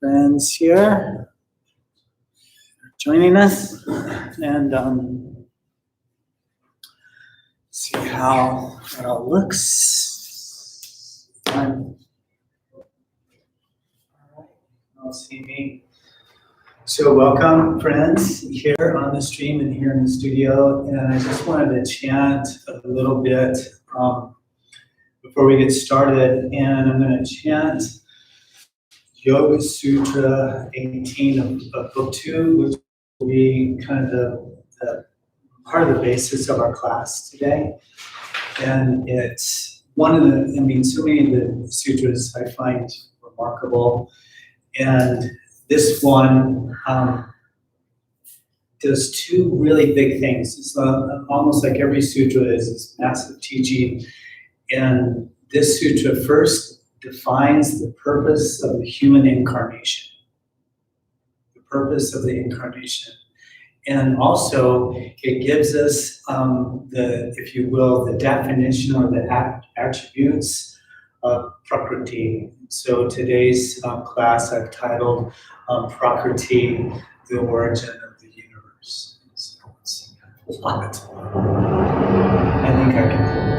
friends here joining us, and see how it all looks. I'll see me. So welcome, friends, here on the stream and here in the studio. And I just wanted to chant a little bit before we get started. And I'm going to chant Yoga Sutra 18 of Book 2, which will be kind of the part of the basis of our class today. And it's one of the, so many of the sutras I find remarkable. And this one does two really big things. It's almost like every sutra is this massive teaching. And this sutra first defines the purpose of the human incarnation. The purpose of the incarnation. And also, it gives us if you will, the definition or the attributes of Prakriti. So today's class I've titled Prakriti, the origin of the universe. So it's a lot. I think I can do it.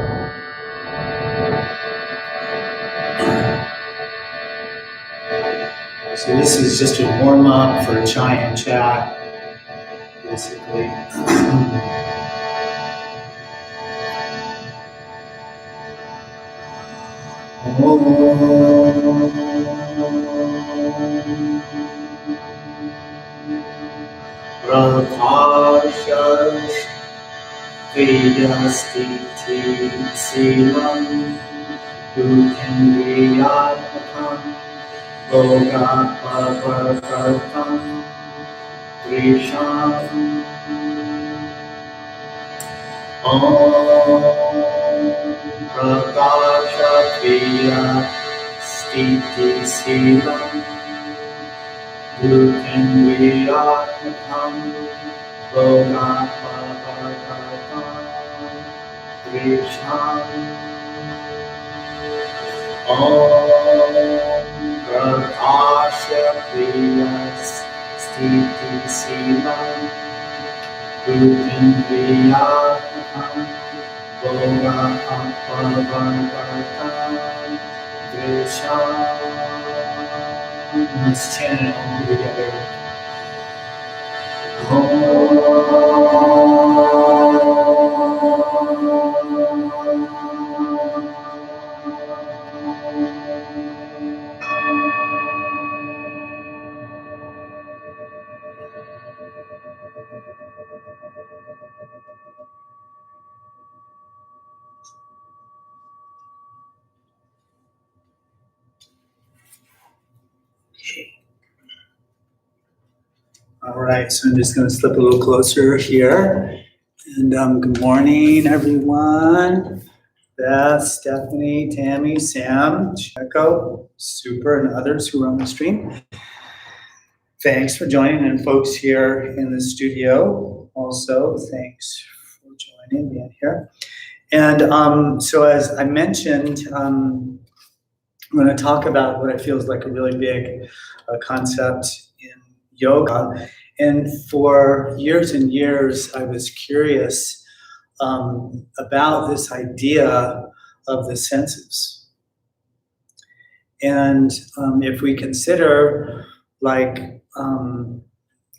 So this is just a warm-up for chai and chat. Basically. Prakashas Vidastiti Silam Dukhendriyatmakam Bhogapavartartam Drisham Om Prakasha Priya Stiti Silam Dukhendriyatmakam Bhogapavartartam Drisham Om Prakasha Priya Stiti Silam Dukhendriyatmakam Bhogapavartartam Drisham. Let's chant it all together. All right, so I'm just going to slip a little closer here. And good morning, everyone. Beth, Stephanie, Tammy, Sam, Checo, Super, and others who are on the stream. Thanks for joining, and folks here in the studio also, thanks for joining me in here. And so as I mentioned, I'm going to talk about what I feel is like a really big concept in yoga. And for years and years, I was curious about this idea of the senses. And if we consider, like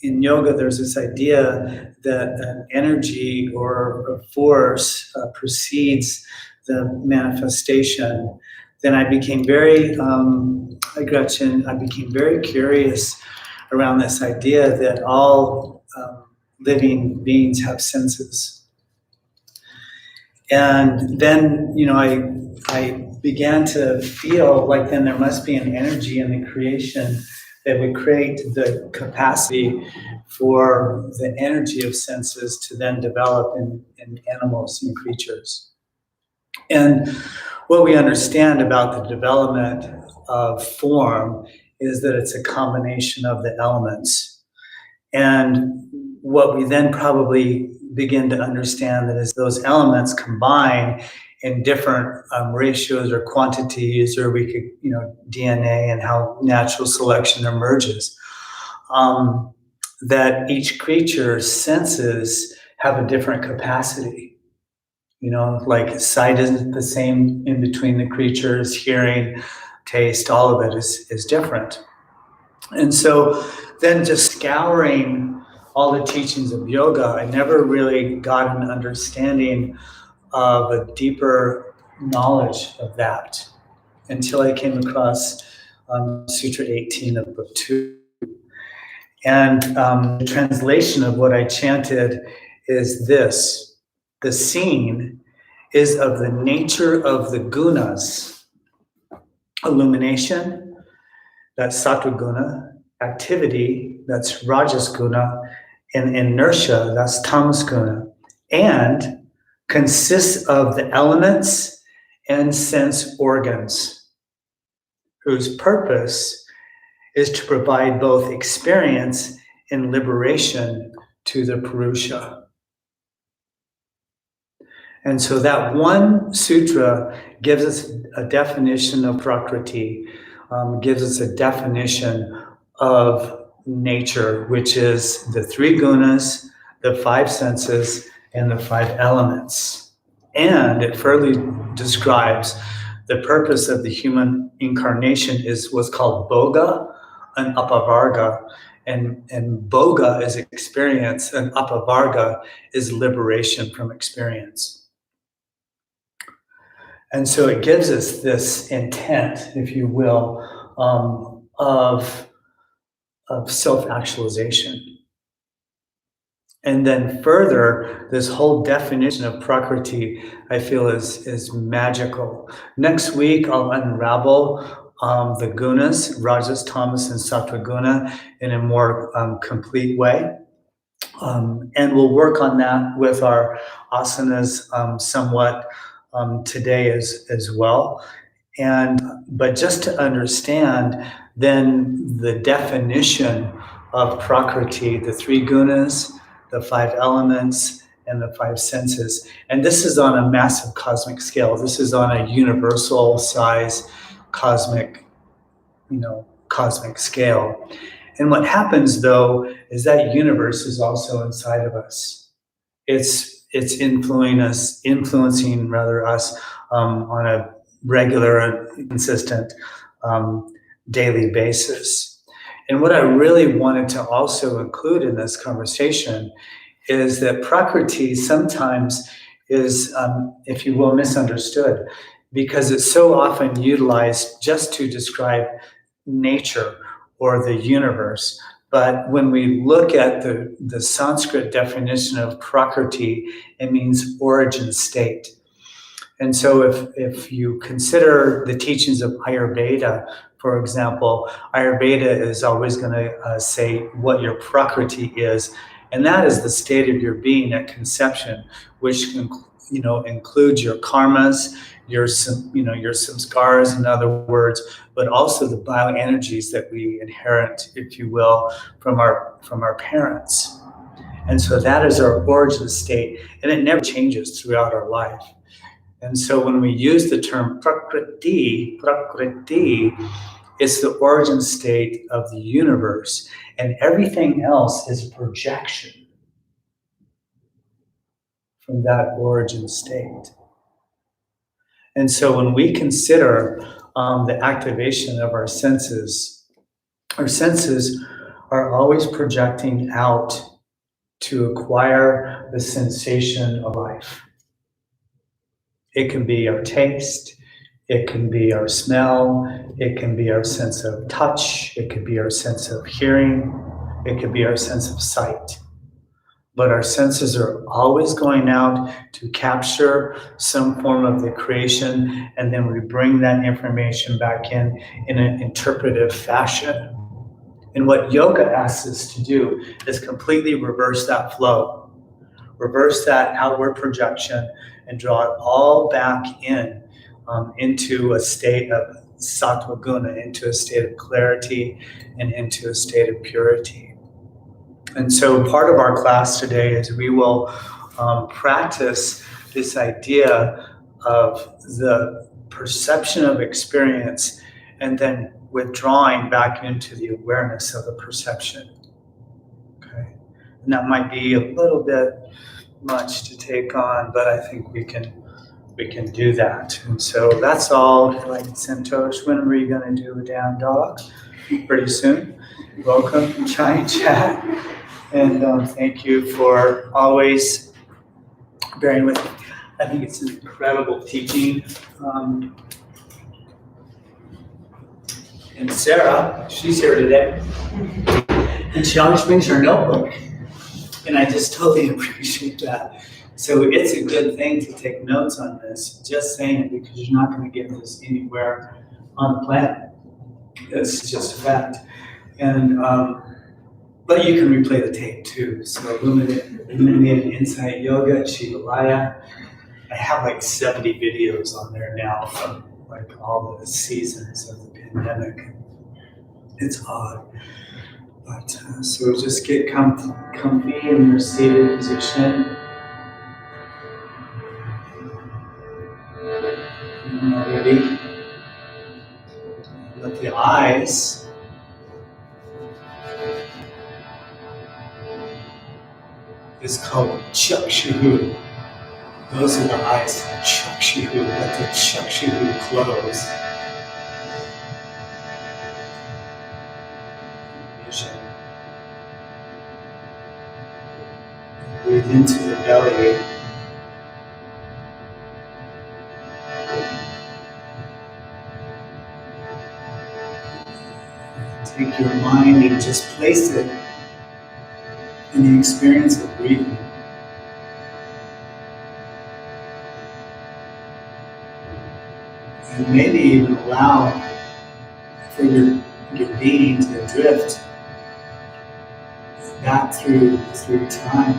in yoga, there's this idea that an energy or a force precedes the manifestation, then I became very, Gretchen, I became very curious around this idea that all living beings have senses. And then, I began to feel like then there must be an energy in the creation that would create the capacity for the energy of senses to then develop in animals and creatures. And what we understand about the development of form is that it's a combination of the elements. And what we then probably begin to understand that as those elements combine in different ratios or quantities, or we could, DNA and how natural selection emerges. That each creature's senses have a different capacity. Like sight isn't the same in between the creatures, hearing, taste, all of it is different. And so then just scouring all the teachings of yoga, I never really got an understanding of a deeper knowledge of that until I came across Sutra 18 of Book 2. And the translation of what I chanted is this: the scene is of the nature of the gunas. Illumination, that's sattva guna. Activity, that's rajas guna. And inertia, that's tamas guna. And consists of the elements and sense organs, whose purpose is to provide both experience and liberation to the Purusha. And so that one sutra gives us a definition of Prakriti, gives us a definition of nature, which is the three gunas, the five senses, and the five elements. And it further describes the purpose of the human incarnation is what's called boga and apavarga. And boga is experience, and apavarga is liberation from experience. And so it gives us this intent, if you will, of self-actualization. And then further, this whole definition of Prakriti, I feel is magical. Next week, I'll unravel the gunas, rajas, tamas, and sattva guna in a more complete way. And we'll work on that with our asanas somewhat today as well. But just to understand then the definition of Prakriti, the three gunas, the five elements, and the five senses. And this is on a massive cosmic scale. This is on a universal size cosmic scale. And what happens though is that universe is also inside of us. It's influencing us on a regular and consistent daily basis. And what I really wanted to also include in this conversation is that Prakriti sometimes is, if you will, misunderstood, because it's so often utilized just to describe nature or the universe. But when we look at the Sanskrit definition of Prakriti, it means origin state. And so if you consider the teachings of Ayurveda, for example, Ayurveda is always going to say what your Prakriti is, and that is the state of your being at conception, which includes your karmas, your samskaras, in other words, but also the bioenergies that we inherit, if you will, from our parents. And so that is our origin state, and it never changes throughout our life. And so when we use the term Prakriti, it's the origin state of the universe, and everything else is a projection from that origin state. And so when we consider the activation of our senses are always projecting out to acquire the sensation of life. It can be our taste, it can be our smell, it can be our sense of touch, it could be our sense of hearing, it could be our sense of sight. But our senses are always going out to capture some form of the creation, and then we bring that information back in an interpretive fashion. And what yoga asks us to do is completely reverse that flow, reverse that outward projection, and draw it all back into a state of sattva guna, into a state of clarity, and into a state of purity. And so part of our class today is we will practice this idea of the perception of experience and then withdrawing back into the awareness of the perception. Okay. And that might be a little bit much to take on, but I think we can do that. And so that's all. Like Santosh, when are we going to do a down dog? Pretty soon. Welcome, Chai Chat. And thank you for always bearing with me. I think it's an incredible teaching. And Sarah, she's here today. And she always brings her notebook. And I just totally appreciate that. So it's a good thing to take notes on this, just saying, because you're not going to get this anywhere on the planet. It's just a fact. And but you can replay the tape too. So Illuminated Insight Yoga, Shivalaya. I have like 70 videos on there now from like all the seasons of the pandemic. It's odd. But so just get comfy in your seated position. Ready? Let the eyes is called Chakshuhu. Those are the eyes of Chakshuhu. Let the Chakshuhu close. Vision. Breathe into the belly. Take your mind and just place it in the experience of breathing. And maybe even allow for your being to drift back through time.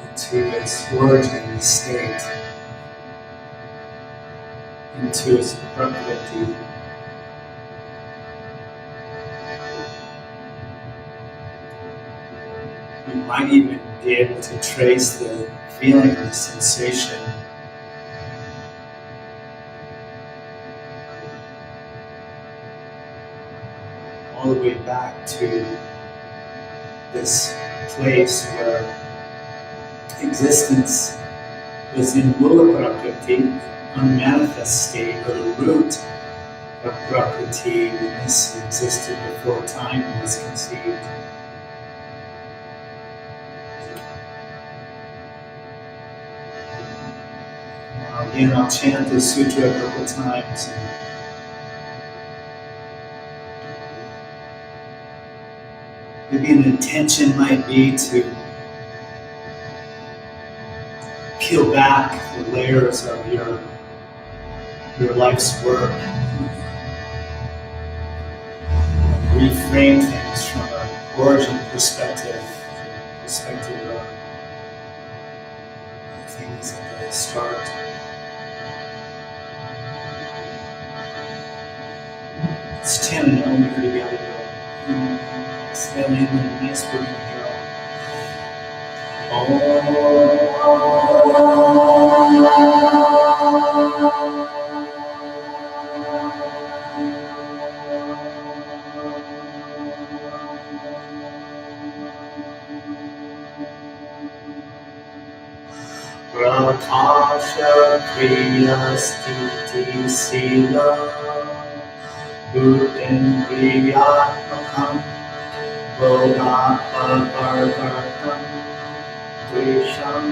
Into its origin state. Into its Prakriti. You might even be able to trace the feeling, the sensation all the way back to this place where existence was in Mula Prakriti, unmanifest state, or the root of Prakriti, and this existed before time was conceived. Again, I'll chant this sutra a couple times. Maybe an intention might be to peel back the layers of your life's work. Reframe things from an origin perspective of things at the start. Let's chant an Om here together. Stand in a nice working drill. Prakasha Kriya Stiti Sila Bhutendriyatmakam Bodhapavarvartam Visham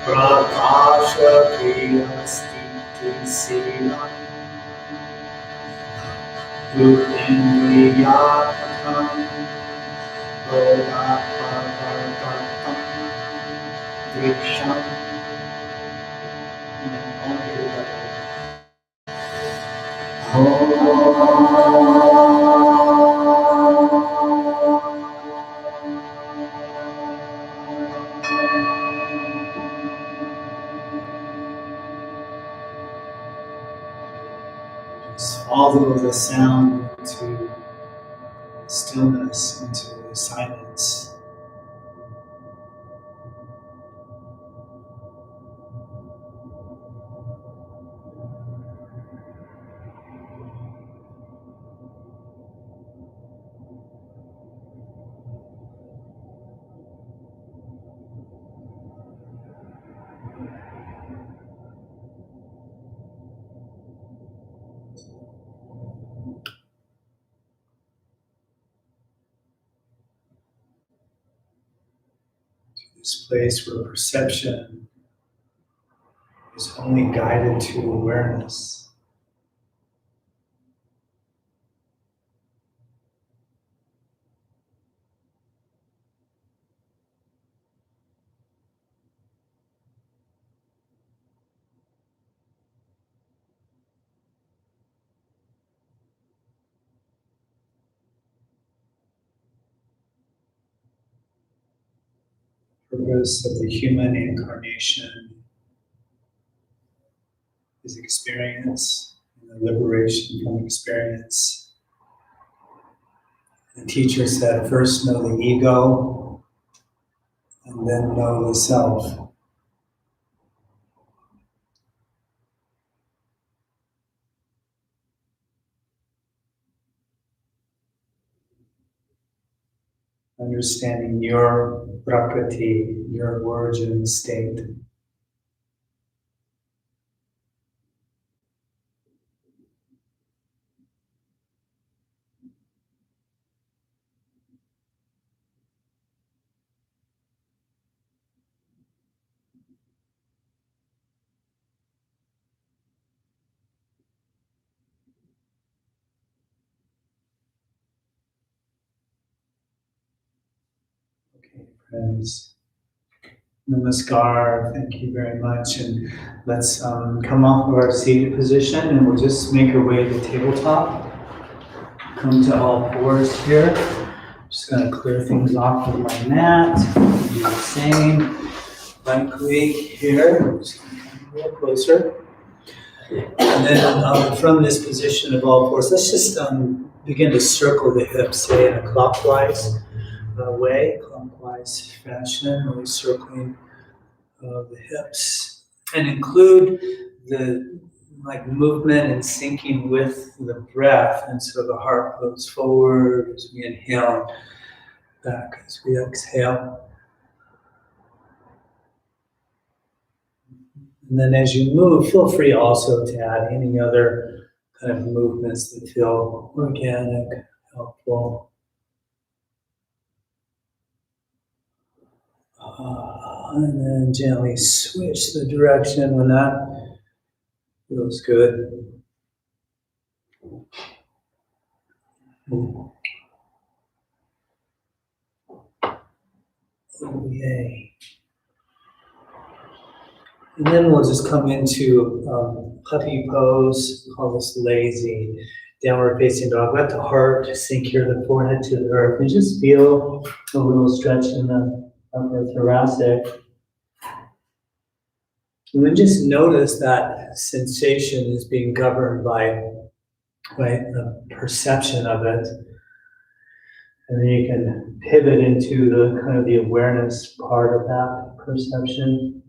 Prakasha Kriya Stiti Sila Bhutendriyatmakam Bodhapavarvartam Visham. And then all together. the sound into stillness, into silence. This place where perception is only guided to awareness. Purpose of the human incarnation is experience and the liberation from experience. The teacher said, first know the ego and then know the self. Understanding your Prakriti, your origin state. Okay, friends. Namaskar, thank you very much. And let's come off of our seated position and we'll just make our way to the tabletop. Come to all fours here. Just going to clear things off with my mat. Do the same. Likely here. Just going to come a little closer. And then from this position of all fours, let's just begin to circle the hips, say in a clockwise way, clockwise fashion, really circling the hips, and include the movement and syncing with the breath, and so the heart goes forward as we inhale, back as we exhale. And then as you move, feel free also to add any other kind of movements that feel organic, helpful. And then gently switch the direction when that feels good. Oh, yay. And then we'll just come into puppy pose, call this lazy, downward facing dog. Let the heart sink here, the forehead to the earth, and just feel a little stretch in the upper thoracic. And then just notice that sensation is being governed by the perception of it. And then you can pivot into the kind of the awareness part of that perception.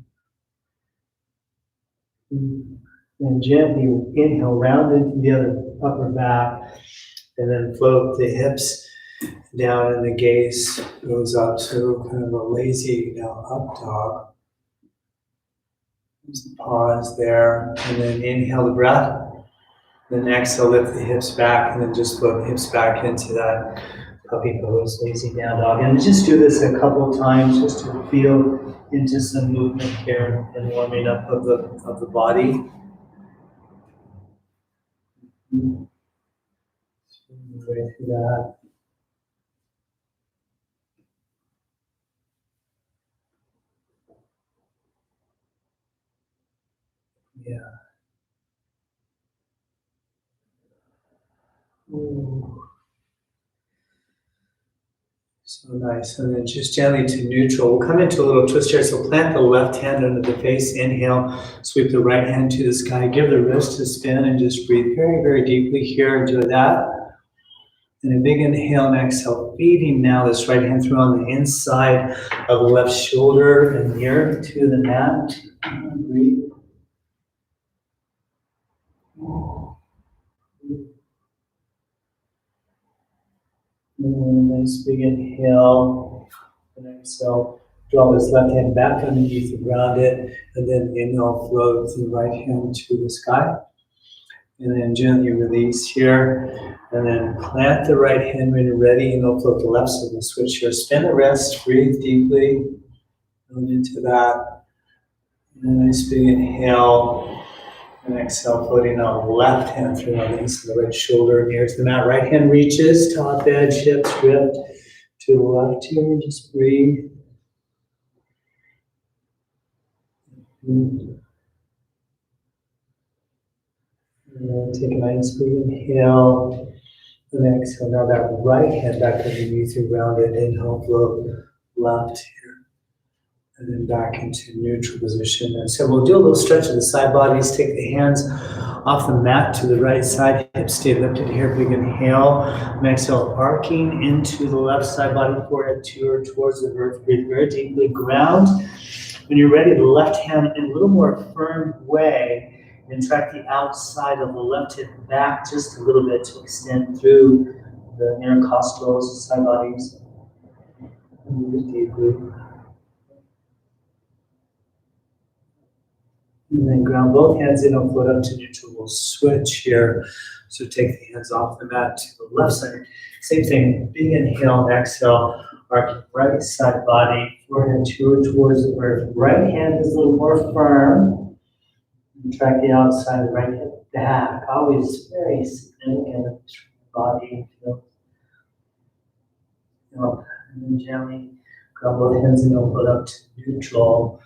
And gently inhale, round into the other upper back, and then float the hips down and the gaze goes up. So kind of a lazy now up dog. There's the pause there, and then inhale the breath. Then exhale, lift the hips back, and then just float the hips back into that puppy pose, lazy down dog. And just do this a couple of times just to feel into some movement here and warming up of the body. Way through that. Yeah. Ooh. So So nice. And then just gently to neutral. We'll come into a little twist here. So plant the left hand under the face. Inhale. Sweep the right hand to the sky. Give the wrist a spin and just breathe very, very deeply here. Enjoy that. And a big inhale and exhale. Feeding now this right hand through on the inside of the left shoulder and near to the mat. Breathe. And nice big inhale and exhale. Draw this left hand back underneath the ground it, and then inhale, float the right hand to the sky. And then gently release here, and then plant the right hand when you're ready, and then float the left, so we'll switch here. Spin the wrist, breathe deeply, going into that. And a nice big inhale. And exhale, floating out left hand through on the inside of the right shoulder, near to the mat. Right hand reaches, top edge, hips drift to the left here. Just breathe. And then take a nice big inhale. And exhale. Now that right hand back underneath you, rounded. Inhale, float left here. And then back into neutral position. And so we'll do a little stretch of the side bodies. Take the hands off the mat to the right side. Hips stay lifted here. Big inhale. And exhale, arcing into the left side body, forehead towards the earth. Breathe very deeply. Ground. When you're ready, the left hand in a little more firm way. And track the outside of the left hip back just a little bit to extend through the intercostals, side bodies. And breathe deeply. And then ground both hands in and float up to neutral. We'll switch here. So take the hands off the mat to the left side. Same thing, big inhale, exhale, arcing right side body, forehead towards the earth. Right hand is a little more firm. And track the outside of the right hip back. Always very significant body. And then gently ground both hands in and float up to neutral.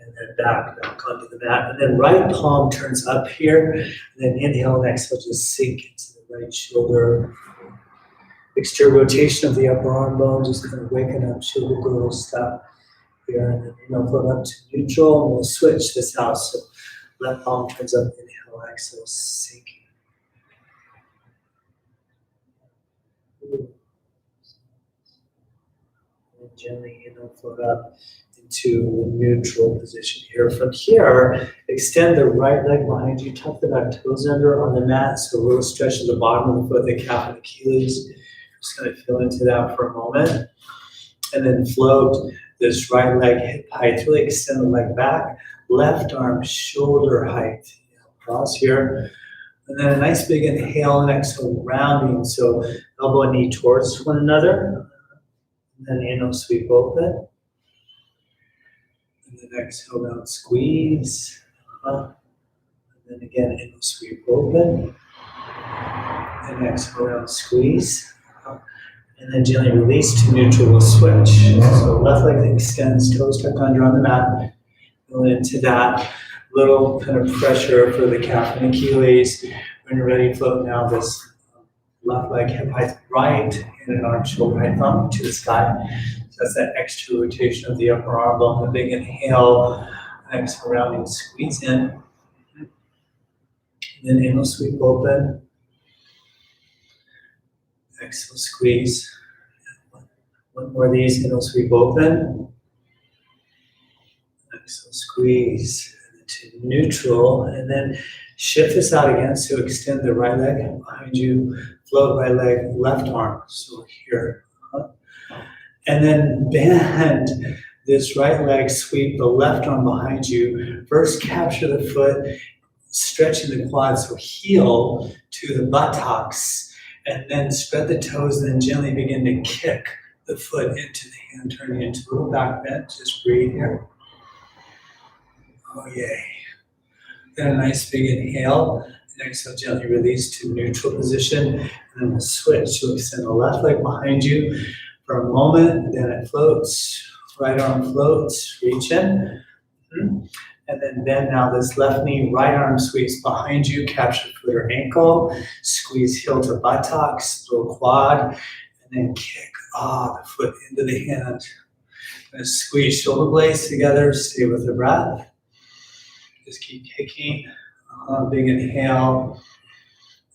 And then back onto the mat. And then right palm turns up here. And then inhale and exhale, just sink into the right shoulder. Exterior rotation of the upper arm bone, just kind of waking up, shoulder girdle stuff here. And then inhale, float up to neutral. And we'll switch this out. So left palm turns up, inhale, exhale, sink. And gently inhale, float up to neutral position here. From here, extend the right leg behind you, tuck the back toes under on the mat, so a little stretch at the bottom of the foot, the calf and Achilles. Just going to feel into that for a moment. And then float this right leg hip height, really extend the leg back, left arm shoulder height. Pause here. And then a nice big inhale and exhale, rounding, so elbow and knee towards one another. And then inhale, sweep open. And then exhale down, squeeze. And then again, inhale, sweep open. And exhale down, squeeze. And then gently release to neutral, we'll switch. So left leg extends, toes tucked under on the mat. Go into that little kind of pressure for the calf and Achilles. When you're ready, float now this left leg hip height right and an arm shoulder height thumb to the sky. That's that extra rotation of the upper arm bone. A big inhale, exhale, rounding, squeeze in. And then inhale, sweep open. Exhale, squeeze. One more of these, inhale, sweep open. Exhale, squeeze. And then to neutral. And then shift this out again. So extend the right leg behind you. Float right leg, left arm. So here. And then bend this right leg, sweep the left arm behind you. First capture the foot, stretching the quads, so heel to the buttocks. And then spread the toes and then gently begin to kick the foot into the hand, turning into a little back bend. Just breathe here. Oh, yay. Then a nice big inhale. And exhale, gently release to neutral position. And then we'll switch. So extend the left leg behind you for a moment, then it floats, right arm floats, reach in, and then bend now this left knee, right arm sweeps behind you, capture foot or ankle, squeeze heel to buttocks, little quad, and then kick the foot into the hand. Squeeze shoulder blades together, stay with the breath. Just keep kicking. Big inhale.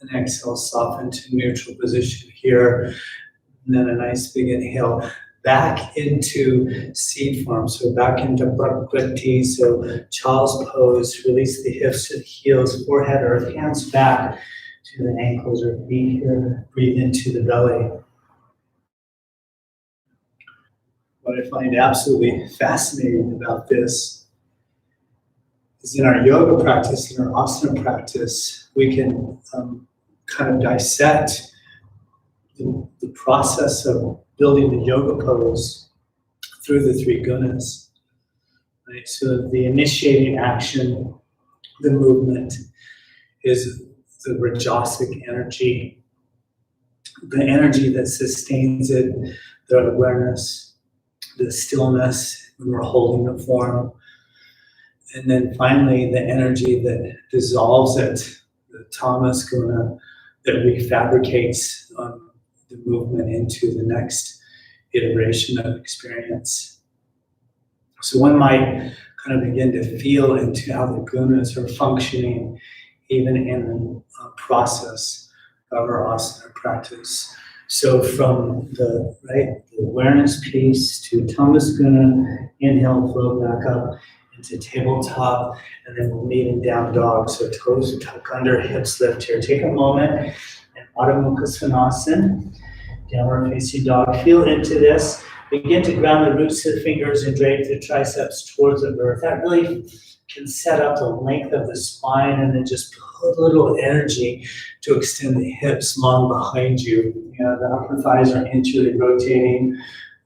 And exhale, soften to neutral position here. And then a nice big inhale back into seed form. So back into Prakriti. So child's pose. Release the hips to the heels, forehead or hands back to the ankles or feet here. Breathe into the belly. What I find absolutely fascinating about this is in our yoga practice, in our asana practice, we can kind of dissect the process of building the yoga pose through the three gunas. Right? So the initiating action, the movement, is the rajasic energy, the energy that sustains it, the awareness, the stillness when we're holding the form. And then finally, the energy that dissolves it, the tamas guna, that refabricates the movement into the next iteration of experience. So one might kind of begin to feel into how the gunas are functioning even in the process of our asana practice. So from the awareness piece to tamas guna, inhale, flow back up into tabletop, and then we'll meet in down dog. So toes tuck under, hips lift here. Take a moment and Adho Mukha Svanasana, downward facing dog. Feel into this. Begin to ground the roots of the fingers and drape the triceps towards the earth. That really can set up the length of the spine, and then just put a little energy to extend the hips long behind you. The upper thighs are intuitively rotating.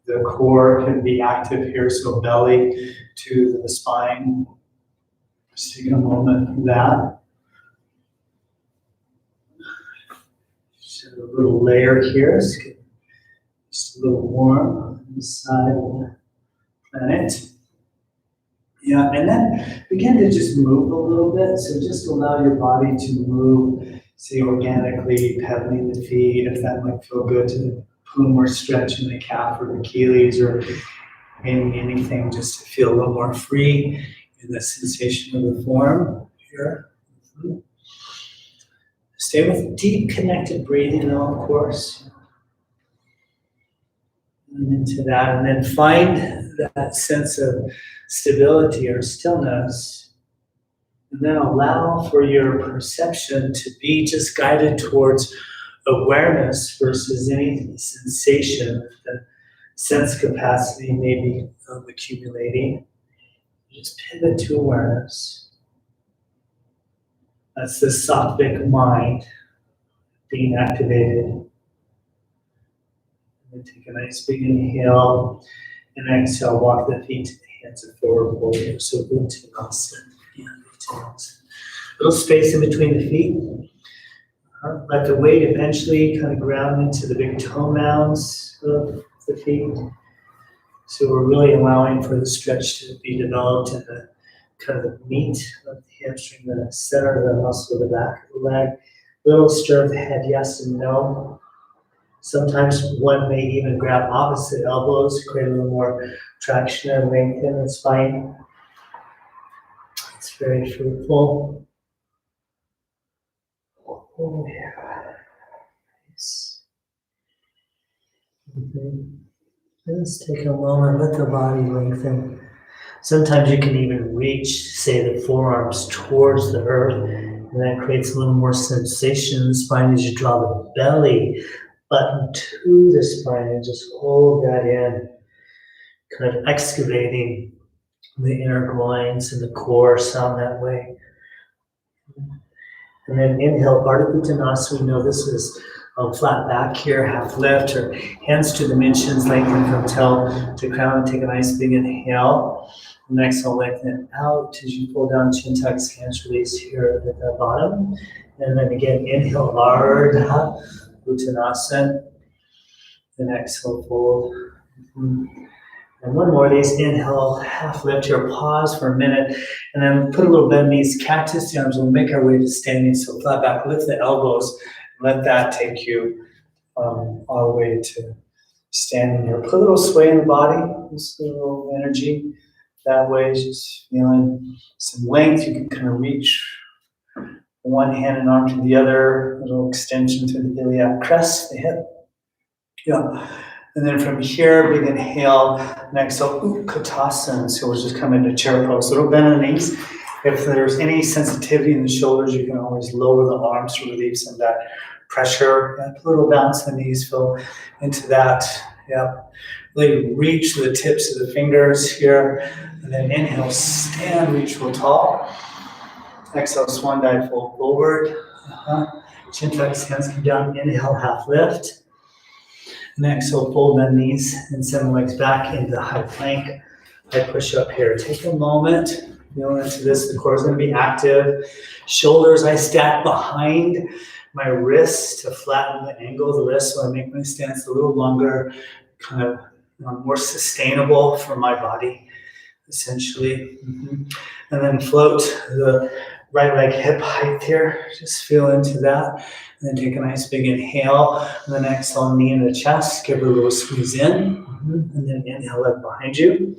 The core can be active here, so belly to the spine. Just take a moment for that. Just a little layer here. Let's get just a little warm on the side of the planet. Yeah, and then begin to just move a little bit. So just allow your body to move, say organically, pedaling the feet, if that might feel good, to put more stretch in the calf or the Achilles or anything, just to feel a little more free in the sensation of the form here. Stay with deep connected breathing though, of course. And into that, and then find that sense of stability or stillness, and then allow for your perception to be just guided towards awareness versus any sensation. The sense capacity may be accumulating. Just pivot to awareness. That's the sattvic mind being activated. And take a nice big inhale, and exhale, walk the feet to the hands of forward fold. So Uttanasana. Little space in between the feet. Let the weight eventually kind of ground into the big toe mounds of the feet. So we're really allowing for the stretch to be developed in the kind of the meat of the hamstring, the center of the muscle of the back of the leg. Little stir of the head, yes and no. Sometimes one may even grab opposite elbows, create a little more traction and length in the spine. It's very fruitful. Oh, yeah. Nice. Just take a moment, let the body lengthen. Sometimes you can even reach, say, the forearms towards the earth, and that creates a little more sensation in the spine as you draw the belly button to the spine and just hold that in, kind of excavating the inner groins and the core sound that way. And then inhale, Ardha Uttanasana. We know this is flat back here, half lift, or hands to the midshins, lengthen from tail to crown. Take a nice big inhale. And exhale, lengthen out as you pull down, chin tucks, hands release here at the bottom. And then again, inhale, Ardha Uttanasana. Then exhale, fold. And one more of these. Inhale, half lift here, pause for a minute, and then put a little bend knees, cactus arms. We'll make our way to standing, so flat back, lift the elbows, let that take you all the way to Standing here, put a little sway in the body, just a little energy. That way, just feeling some length. You can kind of reach one hand and arm to the other, a little extension to the iliac crest, the hip. Yeah. And then from here, big inhale, and exhale, Utkatasana. So we'll just come into chair pose. Little bend in the knees. If there's any sensitivity in the shoulders, you can always lower the arms to relieve some of that pressure. Yeah, put a little bounce in the knees, feel into that. Yeah. Really reach the tips of the fingers here. And then inhale, stand, reach real tall. Exhale, swan dive, fold forward. Chin tucks, hands come down. Inhale, half lift. And exhale, fold the knees and send the legs back into high plank. High push up here. Take a moment. Feel into this. The core is going to be active. Shoulders I stack behind my wrists to flatten the angle of the wrist, so I make my stance a little longer, kind of more sustainable for my body, essentially. And then float the right leg hip height here. Just feel into that. And then take a nice big inhale. And then exhale, knee in the chest. Give it a little squeeze in. And then inhale, leg behind you.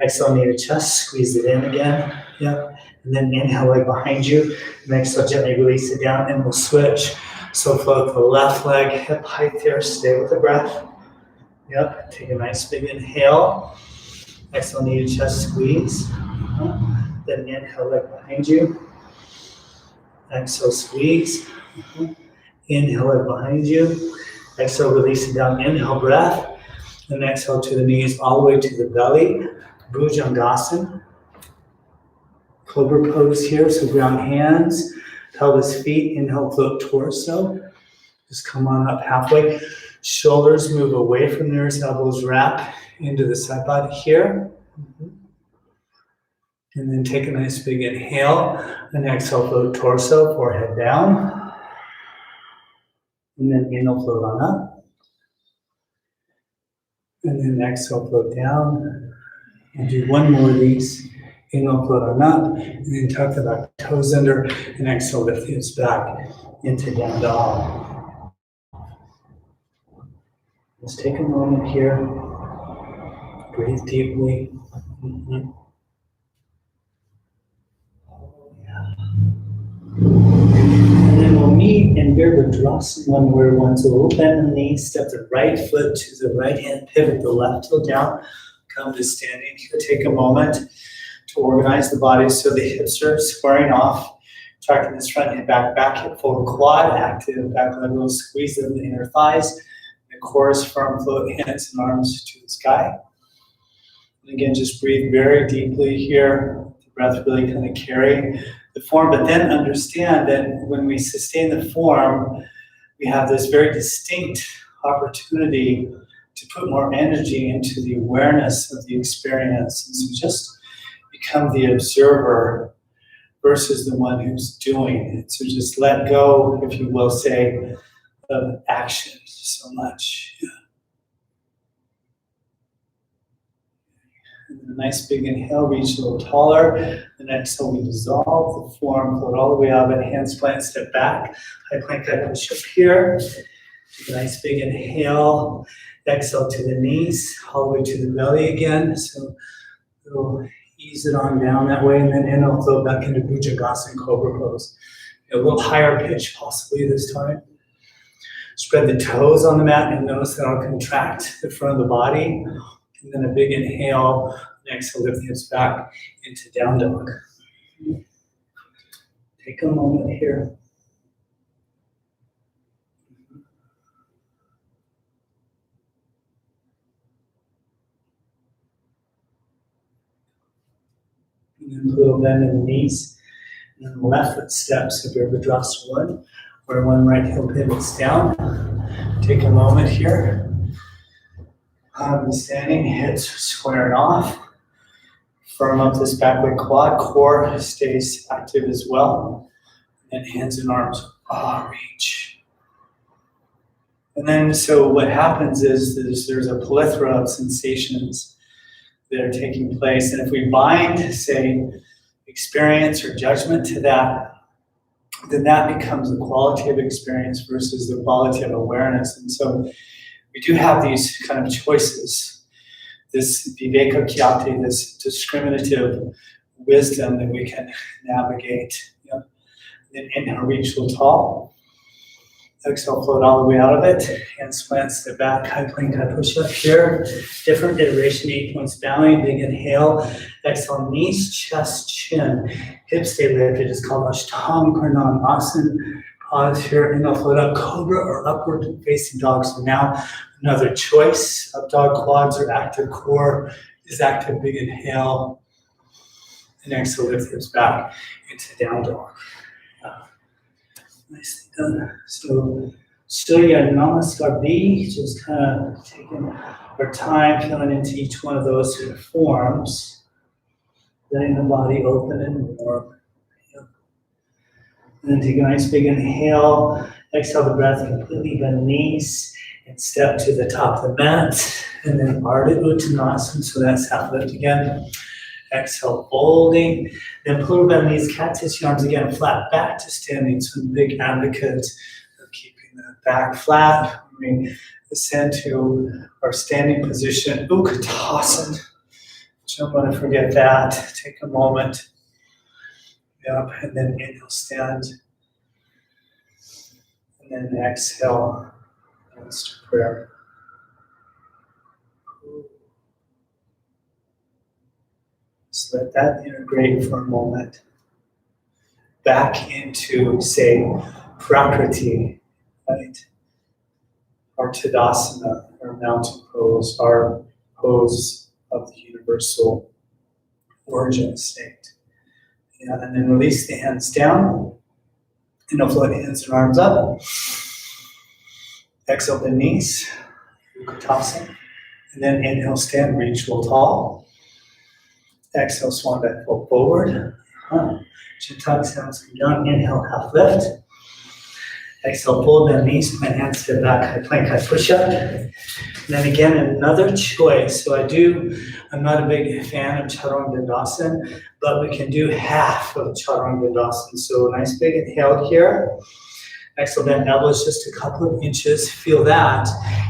Exhale, knee to chest. Squeeze it in again. Yep. And then inhale, leg behind you. And exhale, gently release it down. And we'll switch. So float the left leg hip height here. Stay with the breath. Yep. Take a nice big inhale. Exhale, knee to chest. Squeeze. Then inhale, leg behind you. Exhale, squeeze. Inhale, leg behind you. Exhale, release it down. Inhale, breath. And exhale to the knees all the way to the belly. Bhujangasana. Cobra pose here. So ground hands, pelvis, feet. Inhale, float torso. Just come on up halfway. Shoulders move away from the earth. Elbows wrap into the side body here. And then take a nice big inhale, and exhale, float torso, forehead down. And then inhale, float on up. And then exhale, float down. And do one more of these. Inhale, float on up. And then tuck the back toes under. And exhale, lift the hips back into down dog. Let's take a moment here. Breathe deeply. And then we'll meet in Virabhadrasana, one where one's a little bend in the knees, step the right foot to the right hand, pivot the left heel down, come to standing here. Take a moment to organize the body so the hips are squaring off, tracking this front hip back hip forward, quad active, back leg will squeeze in the inner thighs, the core is firm, float hands and arms to the sky. And again, just breathe very deeply here, the breath really kind of carry the form, but then understand that when we sustain the form, we have this very distinct opportunity to put more energy into the awareness of the experience. And so just become the observer versus the one who's doing it. So just let go, if you will say, of action so much. Yeah. A nice big inhale, reach a little taller. The next exhale, we dissolve the form, float all the way up, and hands plant, step back. High plank, high push up here. Take a nice big inhale. Exhale to the knees, all the way to the belly again. So we'll ease it on down that way, and then inhale, float back into Bhujangasana, Cobra pose. A little higher pitch possibly this time. Spread the toes on the mat, and notice that I'll contract the front of the body. And then a big inhale, and exhale, lift the hips back into down dog. Take a moment here. And then a little bend in the knees. And then the left foot steps if you're Virabhadrasana 1, where one right heel pivots down. Take a moment here. Standing, hips squaring off. Firm up this back leg quad, core stays active as well. And hands and arms, reach. And then, so what happens is there's a plethora of sensations that are taking place. And if we bind, say, experience or judgment to that, then that becomes the quality of experience versus the quality of awareness. And so we do have these kind of choices, this viveka kyati, this discriminative wisdom that we can navigate. Then inhale, reach a little tall. Exhale, float all the way out of it. Hands plant, step back, high plank, high push up here. Different iteration, 8 points bowing, big inhale. Exhale, knees, chest, chin. Hips stay lifted. It's called Ashtanga Pranayama. Pause here, inhale, float up, cobra or upward facing dog. So now another choice. Up dog, quads or active core is active, big inhale. And exhale, lift hips back into down dog. Nicely done. So Surya Namaskar B, just kind of taking our time, feeling into each one of those forms, letting the body open and warm. Yep. And then take a nice big inhale, exhale the breath completely, bend knees, and step to the top of the mat. And then Ardha Uttanasana, so that's half lift again. Exhale, folding. Then pull bend knees, cat tissue arms again, flat back to standing. So I'm a big advocate of keeping the back flat. We ascend to our standing position, Utkatasana. Don't want to forget that. Take a moment. Yep, and then inhale, stand. And then exhale, let's do prayer. So let that integrate for a moment. Back into, say, Prakriti, right? Our Tadasana, our mountain pose, our pose of the universal origin state. Yeah, and then release the hands down. Inhale, float hands and arms up. Exhale, the knees, Utkatasana. And then inhale, stand, reach, roll tall. Exhale, swan back, fold forward. Chin tuck, sounds come down. Inhale, half lift. Exhale, fold bend knees, plant hands, step back, high plank, high push up. And then again, another choice. So I'm not a big fan of Chaturanga Dandasana, but we can do half of Chaturanga Dandasana. So a nice big inhale here. Exhale, bend elbows just a couple of inches. Feel that.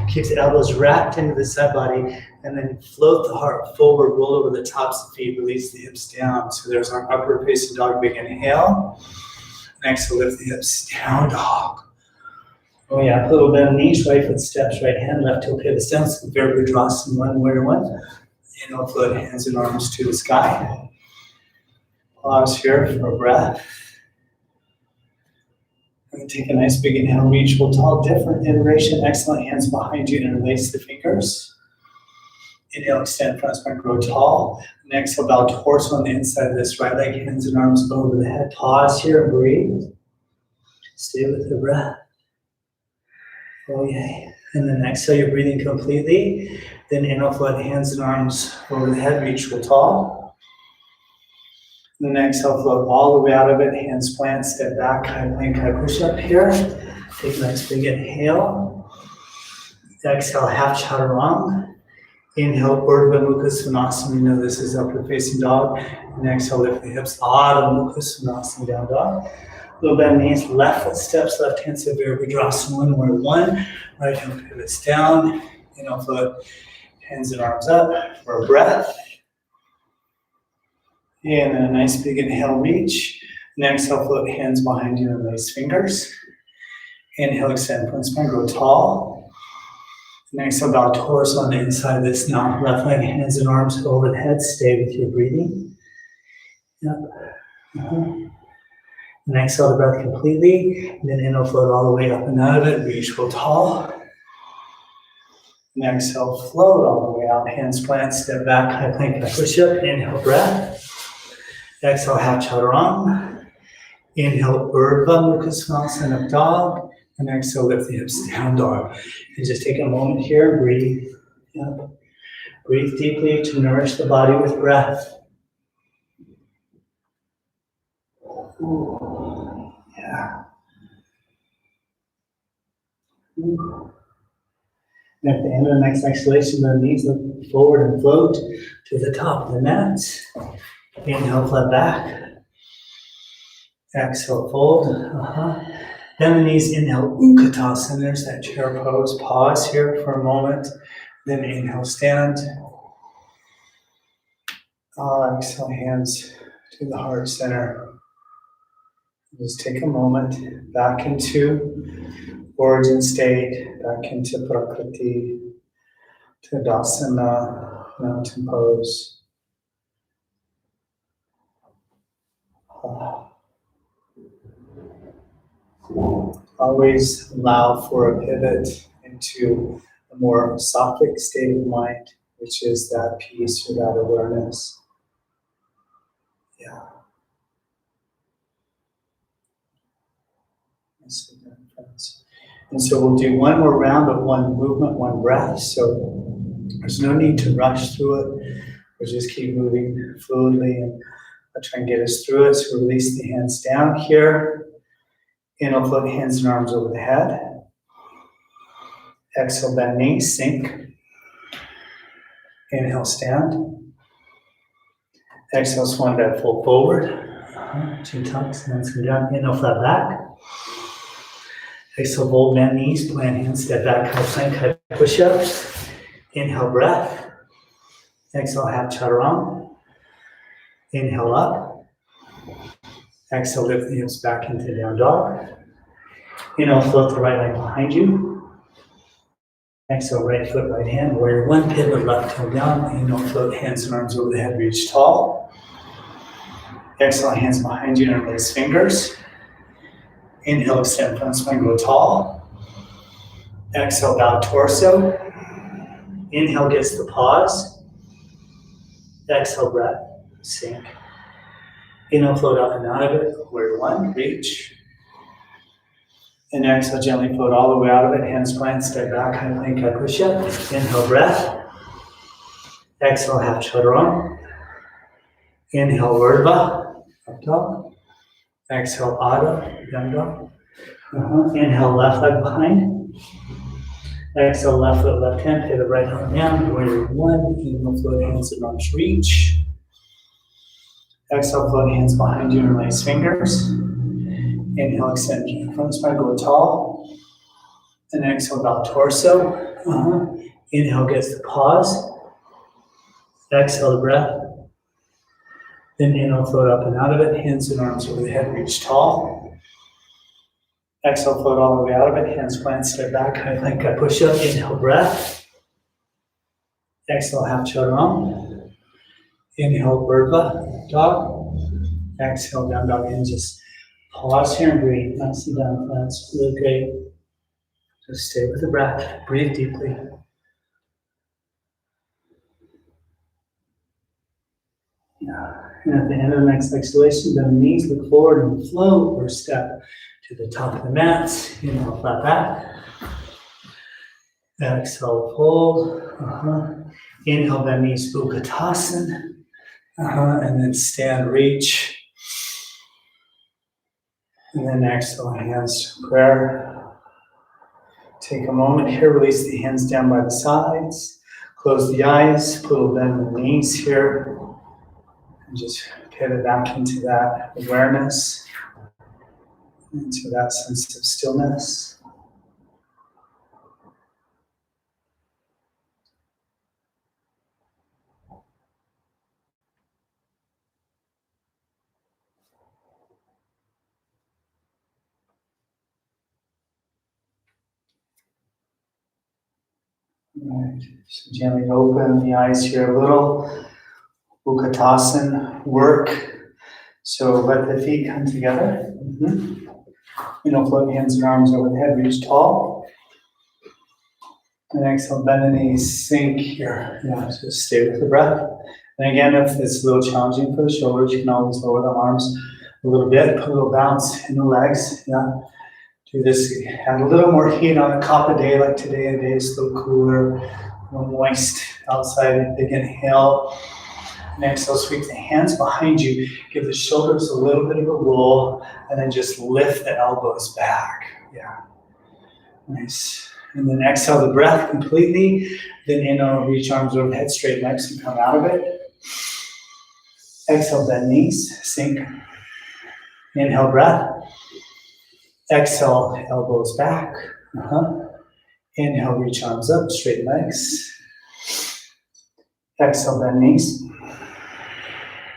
Keep the elbows wrapped into the side body. And then float the heart forward, roll over the tops of the feet, release the hips down. So there's our upward facing dog, big inhale. And exhale, lift the hips down, dog. Oh yeah, a little bend of knees, right foot steps, right hand, left toe pivots down. So Virabhadrasana, one warrior one. Inhale, float hands and arms to the sky. Pause here for a breath. And take a nice big inhale, reach, roll tall, different iteration. Excellent, hands behind you, interlace the fingers. Inhale, extend front spine, grow tall. And exhale, bow torso on the inside of this right leg, hands and arms over the head. Pause here and breathe. Stay with the breath. Oh yeah. And then exhale, you're breathing completely. Then inhale, float hands and arms over the head, reach, roll tall. And then exhale, float all the way out of it. Hands plant, step back, high plank, high push up here. Take a nice big inhale. Exhale, half chaturanga. Inhale, Urdhva Mukha Svanasana. You know this is upward facing dog. And exhale, lift the hips. Adho Mukha Svanasana, down dog. Little bend knees, left foot steps, left hand to Virabhadrasana, one warrior one. Right hand pivots down. Inhale, float hands and arms up for a breath. And then a nice big inhale, reach. And exhale, float hands behind you and release fingers. Inhale, extend front spine, grow tall. And exhale, bow torso on the inside of this now. Left leg, hands and arms over the head. Stay with your breathing. Yep. And exhale the breath completely. And then inhale, float all the way up and out of it. Reach, roll tall. And exhale, float all the way out. Hands plant, step back, high plank, high push up. Inhale, breath. Exhale, half chaturanga. Inhale, Urdhva Mukha Svanasana, up dog. And exhale, lift the hips down, dog. And just take a moment here, breathe. Yep. Breathe deeply to nourish the body with breath. Ooh. Yeah. Ooh. And at the end of the next exhalation, the knees look forward and float to the top of the mat. Inhale, flat back. Exhale, fold. Bend the knees, inhale, Utkatasana. There's that chair pose. Pause here for a moment. Then inhale, stand. Exhale, hands to the heart center. Just take a moment back into origin state, back into Prakriti, to Dasana, mountain pose. Always allow for a pivot into a more sattvic state of mind, which is that peace or that awareness. Yeah. And so we'll do one more round of one movement, one breath. So there's no need to rush through it. We'll just keep moving fluidly and I'll try and get us through it. So release the hands down here. Inhale, float hands and arms over the head. Exhale, bend knees, sink. Inhale, stand. Exhale, swan dive, fold forward. Chin tucks, hands come down. Inhale, flat back. Exhale, fold, bend knees, plant hands, step back, high plank, high push-ups. Inhale, breath. Exhale, half chaturanga. Inhale, up. Exhale, lift the hips back into down dog. Inhale, float the right leg behind you. Exhale, right foot, right hand. Warrior one, pivot left toe down. Inhale, float hands and arms over the head, reach tall. Exhale, hands behind you, interlace fingers. Inhale, extend front spine, go tall. Exhale, bow torso. Inhale gets the pause. Exhale, breath, sink. Inhale, float up and out of it. Warrior one, reach. And exhale, gently float all the way out of it. Hands plant, step back, high plank, high push up. Inhale, breath. Exhale, half chaturanga. Inhale, urdhva, up dog. Exhale, adho, down dog. Inhale, left leg behind. Exhale, left foot, left hand, pivot right arm down. Warrior one. Inhale, float hands and arms, reach. Exhale, float hands behind you, interlace fingers. Inhale, extend front spine, go tall. And exhale, bow torso. Inhale gets the pause. Exhale, the breath. Then inhale, float up and out of it. Hands and arms over the head, reach tall. Exhale, float all the way out of it. Hands plant, step back, high plank, high push up. Inhale, breath. Exhale, half chaturanga. Inhale, urdhva, dog. Exhale, down dog, and just pause here and breathe. Nicely done. That's really great. Just stay with the breath. Breathe deeply. Yeah. And at the end of the next exhalation, bend the knees, look forward and float or step to the top of the mat. Inhale, flat back. Exhale, fold. Inhale, bend knees, Utkatasana. And then stand, reach. And then exhale, hands to prayer. Take a moment here, release the hands down by the sides. Close the eyes, put a bend in the knees here. And just pivot back into that awareness, into that sense of stillness. All right, so gently open the eyes here a little. Utkatasana work. So let the feet come together. Float hands and arms over the head, reach tall. And exhale, bend the knees, sink here. Yeah, just stay with the breath. And again, if it's a little challenging for the shoulders, you can always lower the arms a little bit, put a little bounce in the legs. Yeah, do this. Add a little more heat on a Kapha day like today. A day is a little cooler, a little moist outside. Big inhale. And exhale, sweep the hands behind you. Give the shoulders a little bit of a roll, and then just lift the elbows back. Yeah, nice. And then exhale the breath completely. Then inhale, reach arms over the head, straight legs, and come out of it. Exhale, bend knees, sink. Inhale, breath. Exhale, elbows back. Inhale, reach arms up, straight legs. Exhale, bend knees.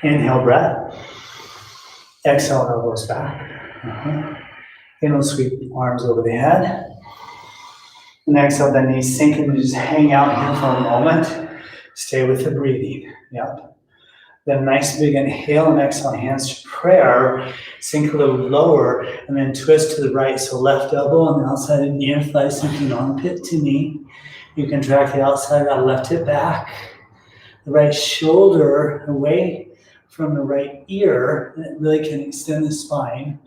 Inhale, breath. Exhale, elbows back. Inhale, sweep arms over the head. And exhale, bend knees, sink and just hang out here for a moment. Stay with the breathing. Yep. Then nice big inhale and exhale, hands to prayer. Sink a little lower and then twist to the right. So left elbow on the outside of near thigh, sinking armpit to knee. You can track the outside of that left hip back. The right shoulder away from the right ear. And it really can extend the spine.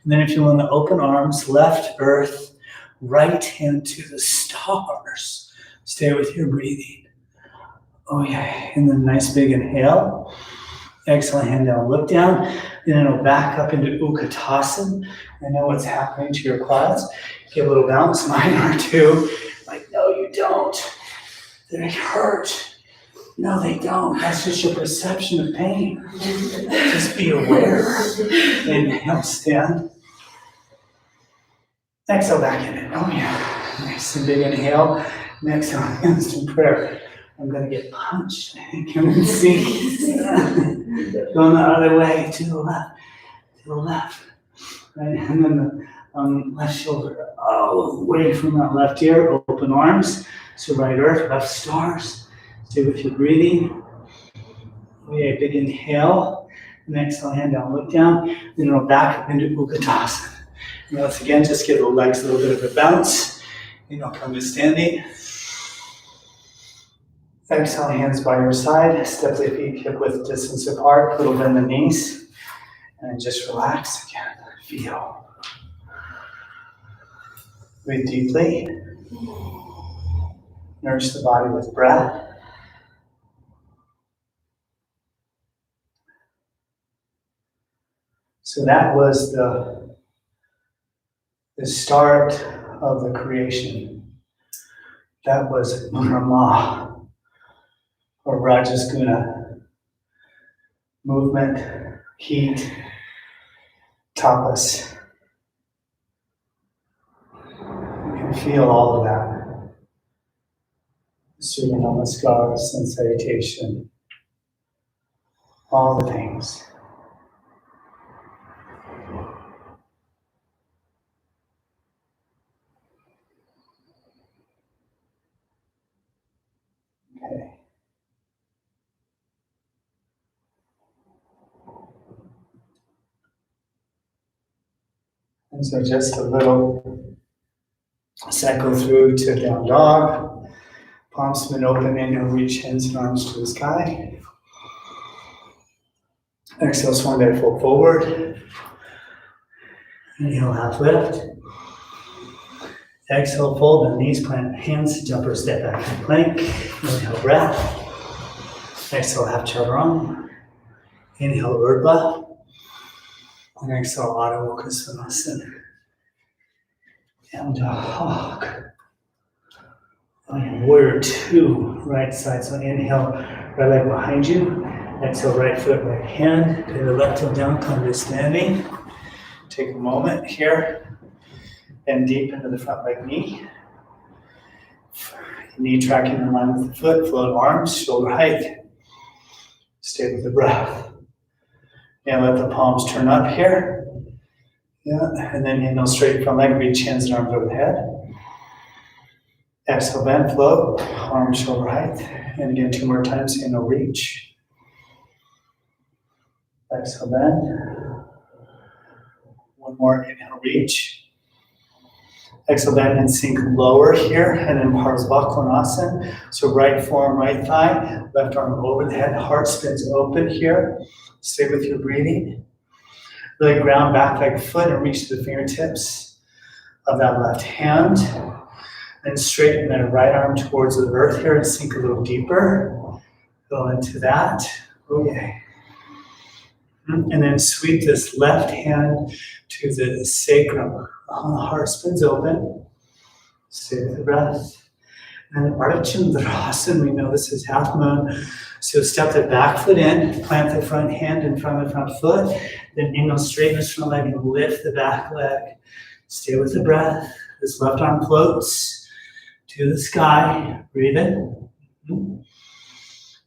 And then if you want to open arms, left earth, right hand to the stars. Stay with your breathing. Oh yeah, and then nice big inhale. Exhale, hand down, look down. Then it'll back up into Utkatasana. I know what's happening to your quads. Give a little bounce, mine are too. Like, no, you don't. They hurt. No, they don't. That's just your perception of pain. Just be aware. Inhale, stand. Exhale, back in it. Oh yeah. Nice and big inhale. And exhale, hands to prayer. I'm going to get punched. Come and see. Going the other way, to the left. To the left. Right? And then the left shoulder. Oh, away from that left ear. Open arms. So right earth, left stars. Stay with your breathing. Okay, big inhale. And exhale, hand down, look down. Then it'll back up into Utkatasana. And once again, just give the legs a little bit of a bounce. And you'll come to standing. Exhale, hands by your side. Step the feet hip width distance apart. Little bend the knees. And just relax again. Feel. Breathe deeply. Nourish the body with breath. So that was the start of the creation. That was Brahma. Or Rajas Guna, movement, heat, tapas. You can feel all of that. Surya Namaskar, sun salutation, all the things. Okay. And so just a little cycle through to down dog. Palms been open, inhale, reach hands and arms to the sky. Exhale, swan dive, fold forward. Inhale, half lift. Exhale, fold, and knees plant, hands, jumper, step back to plank. Inhale, breath. Exhale, half chaturanga. Inhale, urdhva. And exhale, Adho Mukha Svanasana. And hawk. Warrior two, right side. So inhale, right leg behind you. Exhale, right foot, right hand. Put the left heel down, come to standing. Take a moment here. Bend deep into the front leg knee. Knee tracking in line with the foot. Float arms, shoulder height. Stay with the breath. And let the palms turn up here. Yeah, and then inhale, straight front leg, reach hands and arms over the head. Exhale, bend, float, arms, shoulder height. And again, 2 more times, inhale, reach. Exhale, bend. 1 more, inhale, reach. Exhale, bend and sink lower here, and then Parsvakonasana. So right forearm, right thigh, left arm over the head, heart spins open here. Stay with your breathing. Really ground back like foot and reach to the fingertips of that left hand. And straighten that right arm towards the earth here and sink a little deeper. Go into that. Okay. And then sweep this left hand to the sacrum. Heart spins open. Stay with the breath. And Ardha Chandrasana, we know this is half moon. So step the back foot in, plant the front hand in front of the front foot. Then inhale, straighten the front leg and lift the back leg. Stay with the breath. This left arm floats to the sky. Breathe in.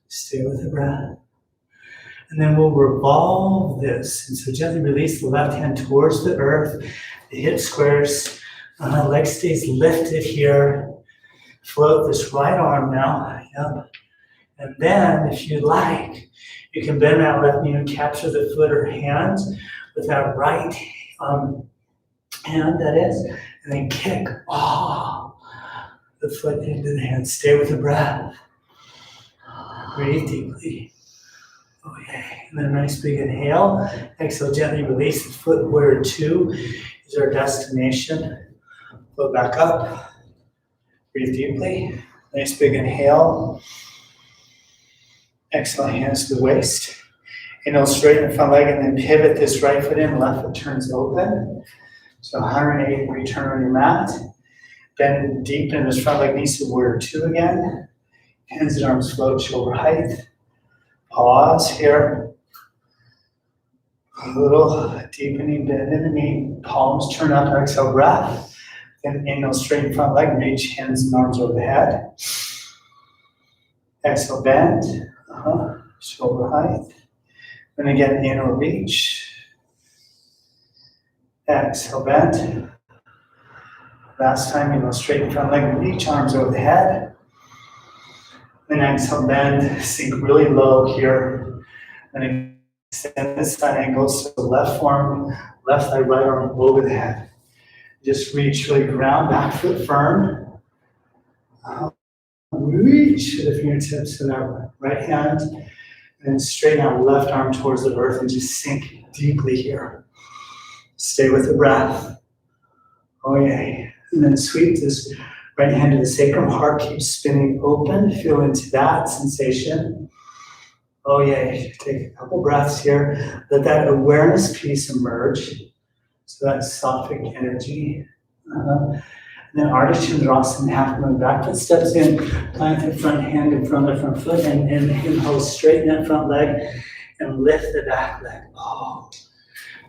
Stay with the breath. And then we'll revolve this. And so gently release the left hand towards the earth. The hip squares. Leg stays lifted here. Float this right arm now. Yep. And then, if you like, you can bend that left knee and capture the foot or hand with that right hand, that is. And then kick the foot into the hand. Stay with the breath. Breathe deeply. Okay, and then a nice big inhale. Exhale, gently release the foot. Warrior 2 is our destination. Float back up. Breathe deeply. Nice big inhale. Exhale, hands to the waist. Inhale, straighten the front leg and then pivot this right foot in. Left foot turns open. So 180 degree turn on your mat. Bend deep in this front leg, knees to warrior 2 again. Hands and arms float shoulder height. Pause here. A little deepening bend in the knee. Palms turn up, exhale, breath. Then inhale, straighten front leg, reach hands and arms over the head. Exhale, bend. Shoulder height. Then again, inhale, reach. Exhale, bend. Last time, inhale, straighten front leg, reach arms over the head. Then exhale, bend, sink really low here. And extend this side angle, so left arm, left thigh, right arm over the head. Just reach, really ground, back foot firm. Reach with the fingertips to that right hand. And straighten out left arm towards the earth and just sink deeply here. Stay with the breath. Oh yay. And then sweep this right hand to the sacrum. Heart keeps spinning open. Feel into that sensation. Oh yay. Take a couple breaths here. Let that awareness piece emerge. So that sattvic energy. And then Ardha Chandrasana, half moon, back foot steps in, plant the front hand in front of the front foot, and inhale, straighten that front leg, and lift the back leg.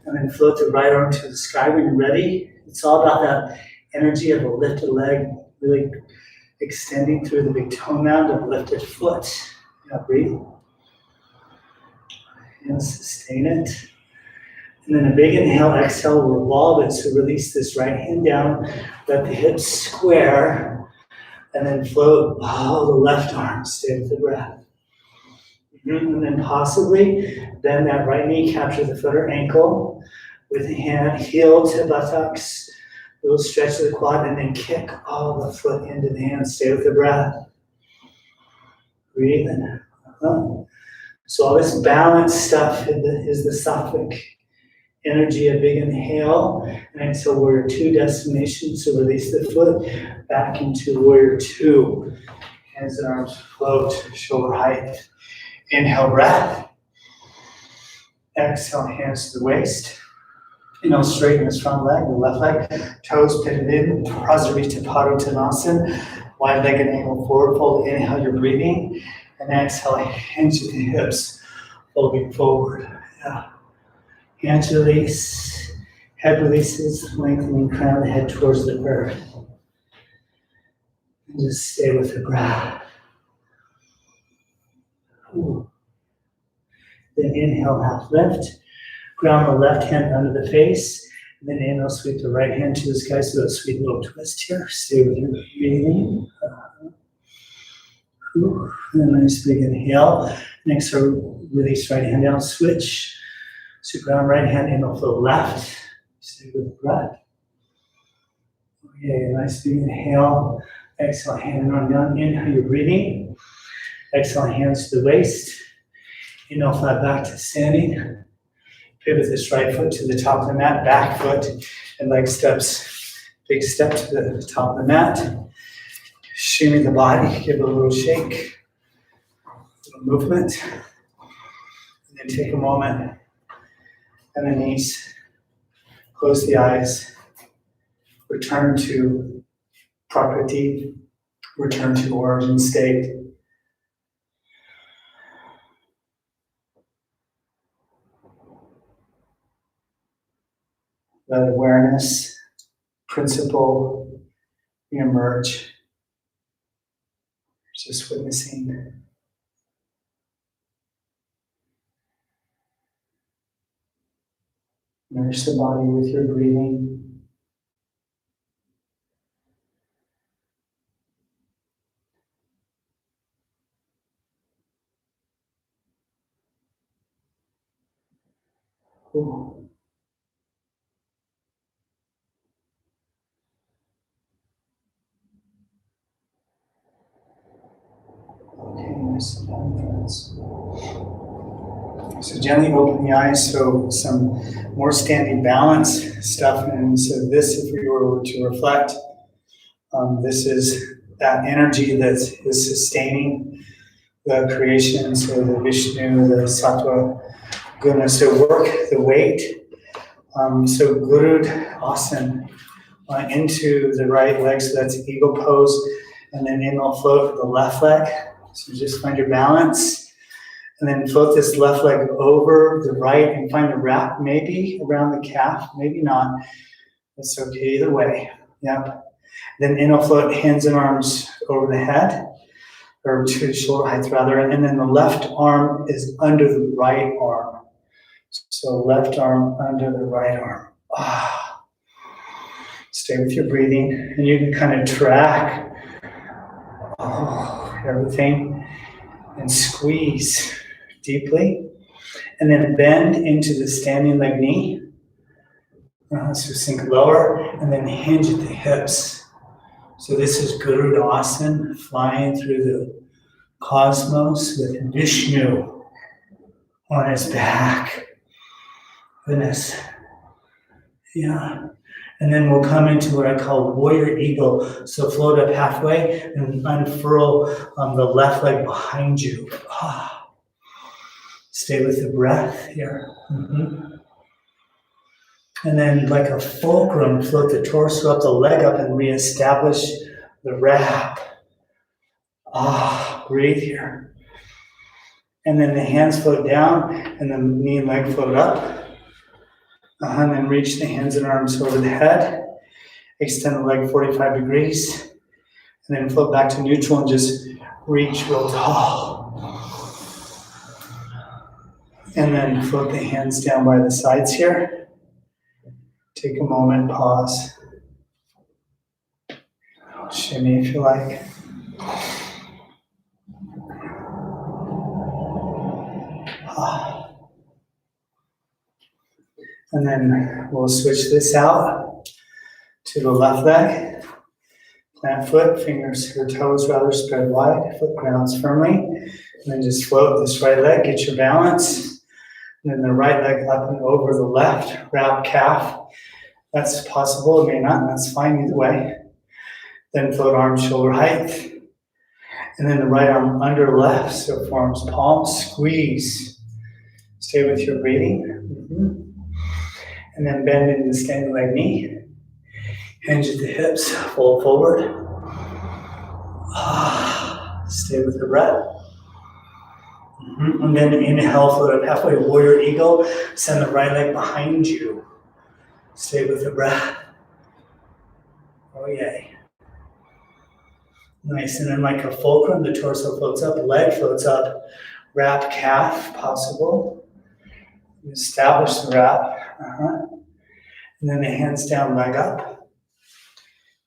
And then float the right arm to the sky when you're ready. It's all about that energy of a lifted leg, really extending through the big toe mound of lifted foot. Yeah, breathe. And sustain it. And then a big inhale, exhale, revolve it. So release this right hand down, let the hips square, and then float the left arm. Stay with the breath. And then possibly bend that right knee, capture the foot or ankle with the hand, heel to buttocks, a little stretch of the quad, and then kick the foot into the hand. Stay with the breath. Breathe in. So all this balance stuff is the sattvic energy, a big inhale, and exhale, warrior 2 destination. So release the foot back into warrior 2. Hands and arms float, shoulder height. Inhale, breath. Exhale, hands to the waist. Inhale, straighten this front leg, the left leg, toes pitted in, Prasarita Padottanasana. Wide-legged angle forward fold. Inhale, you're breathing. And exhale, hands to the hips, folding forward. Yeah. Hands release, head releases, lengthening crown of the head towards the earth. And just stay with the breath. Then inhale, half lift. Ground the left hand under the face. And then inhale, sweep the right hand to the sky. So a sweet little twist here. Stay with your breathing. And a nice big inhale. Next, release right hand down, switch. So ground right hand, inhale, flow left. Stay with the breath. Okay, nice big inhale. Exhale, hand and arm down. Inhale, you're breathing. Exhale, hands to the waist. Inhale, flat back to standing. Pivot this right foot to the top of the mat, back foot and leg steps. Big step to the top of the mat. Shimmy the body, give it a little shake. A little movement. And then take a moment. And the knees. Close the eyes. Return to Prakriti. Return to origin state. Let awareness principle reemerge. Just witnessing. Nourish the body with your breathing. Ooh. Okay, nice and down, friends. So gently open the eyes, so some more standing balance stuff. And so this, if we were to reflect, this is that energy that is sustaining the creation. So the Vishnu, the Sattva guna. So work the weight. So Gurud Asana into the right leg. So that's eagle pose. And then inhale float the left leg. So just find your balance. And then float this left leg over the right and find the wrap, maybe around the calf, maybe not. That's okay either way. Yep. Then inhale float, hands and arms over the head, or to shoulder height rather. And then the left arm is under the right arm. So left arm under the right arm. Ah. Stay with your breathing, and you can kind of track everything and squeeze deeply, and then bend into the standing leg knee. So sink lower, and then hinge at the hips. So this is Gurud Asana, flying through the cosmos with Vishnu on his back. Goodness. Yeah. And then we'll come into what I call warrior eagle. So float up halfway and unfurl the left leg behind you. Stay with the breath here. Mm-hmm. And then like a fulcrum, float the torso up, the leg up, and reestablish the wrap. Breathe here. And then the hands float down, and the knee and leg float up. And then reach the hands and arms over the head. Extend the leg 45 degrees. And then float back to neutral and just reach real tall. And then float the hands down by the sides here. Take a moment, pause. Shimmy if you like. And then we'll switch this out to the left leg. Plant foot, fingers or toes rather spread wide, foot grounds firmly. And then just float this right leg, get your balance. And then the right leg up and over the left, wrap calf. That's possible, it may not, that's fine either way. Then float arms shoulder height. And then the right arm under left, so forms palm, squeeze. Stay with your breathing. Mm-hmm. And then bend into the standing leg knee. Hinge at the hips, fold forward. Stay with the breath. Mm-hmm. And then inhale, float up halfway, warrior eagle. Send the right leg behind you. Stay with the breath. Oh, yay. Nice. And then like a fulcrum, the torso floats up, leg floats up, wrap calf, possible. Establish the wrap. And then the hands down, leg up.